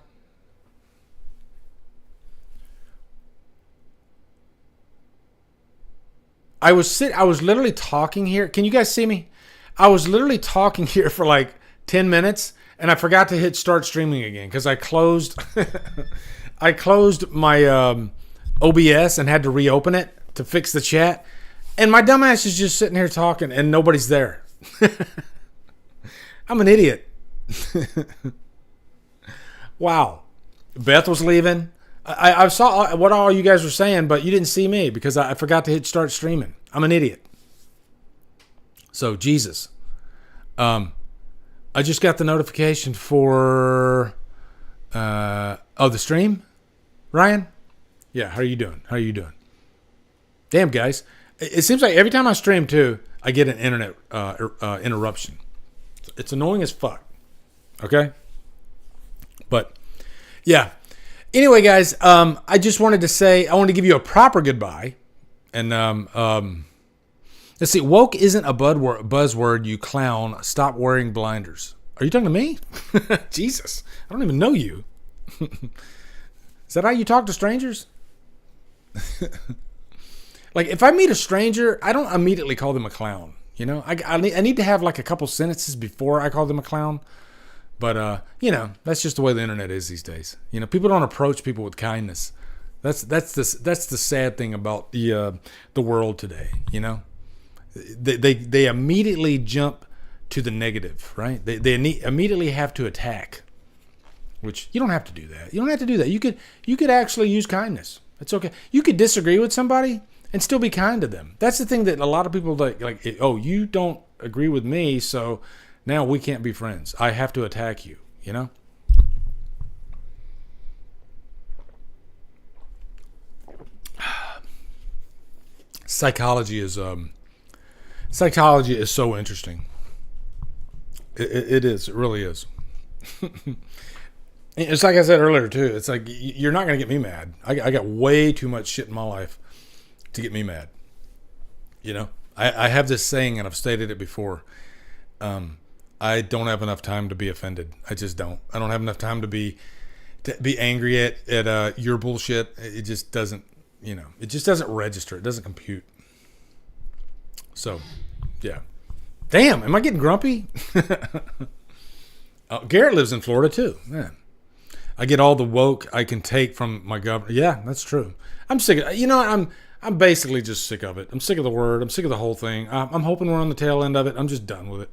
I was literally talking here. Can you guys see me? I was literally talking here for like 10 minutes and I forgot to hit start streaming again because I closed I closed my OBS and had to reopen it to fix the chat. And my dumbass is just sitting here talking and nobody's there. I'm an idiot. Wow. Beth was leaving. I saw what all you guys were saying, but you didn't see me because I forgot to hit start streaming. I'm an idiot. So, Jesus. I just got the notification for the stream. Ryan? Yeah, how are you doing? Damn, guys. It seems like every time I stream, too, I get an internet interruption. It's annoying as fuck. Okay? But Yeah. Anyway, guys, I just wanted to say, I want to give you a proper goodbye. And let's see. Woke isn't a buzzword, you clown. Stop wearing blinders. Are you talking to me? Jesus. I don't even know you. Is that how you talk to strangers? Like, if I meet a stranger, I don't immediately call them a clown. You know, I need to have like a couple sentences before I call them a clown. But, you know, that's just the way the internet is these days. You know, people don't approach people with kindness. That's the sad thing about the world today, you know. They immediately jump to the negative, right? They immediately have to attack, which you don't have to do that. You don't have to do that. You could actually use kindness. It's okay. You could disagree with somebody and still be kind to them. That's the thing that a lot of people like, oh, you don't agree with me, so now we can't be friends. I have to attack you, you know? Psychology is so interesting. It is. It really is. It's like I said earlier too. It's like you're not gonna get me mad. I got way too much shit in my life to get me mad. You know, I have this saying, and I've stated it before. I don't have enough time to be offended. I just don't. I don't have enough time to be angry at your bullshit. It just doesn't. You know, it just doesn't register. It doesn't compute. So, yeah. Damn, am I getting grumpy? Garrett lives in Florida too. Man, I get all the woke I can take from my governor. Yeah, that's true. I'm sick of. You know, I'm basically just sick of it. I'm sick of the word. I'm sick of the whole thing. I'm hoping we're on the tail end of it. I'm just done with it.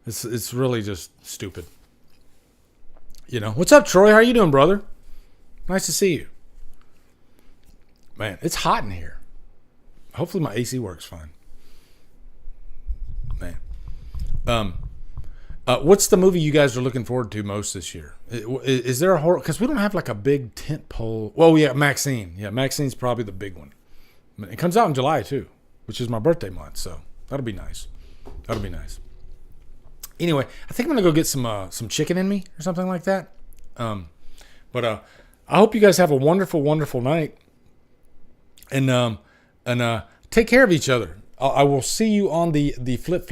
It's really just stupid. You know, what's up, Troy? How you doing, brother? Nice to see you. Man, it's hot in here. Hopefully my AC works fine. Man. What's the movie you guys are looking forward to most this year? Is there a horror? Because we don't have like a big tent pole. Well, yeah, Maxine. Yeah, Maxine's probably the big one. It comes out in July too, which is my birthday month. So that'll be nice. That'll be nice. Anyway, I think I'm gonna go get some chicken in me or something like that. But I hope you guys have a wonderful, wonderful night. And take care of each other. I will see you on the flip.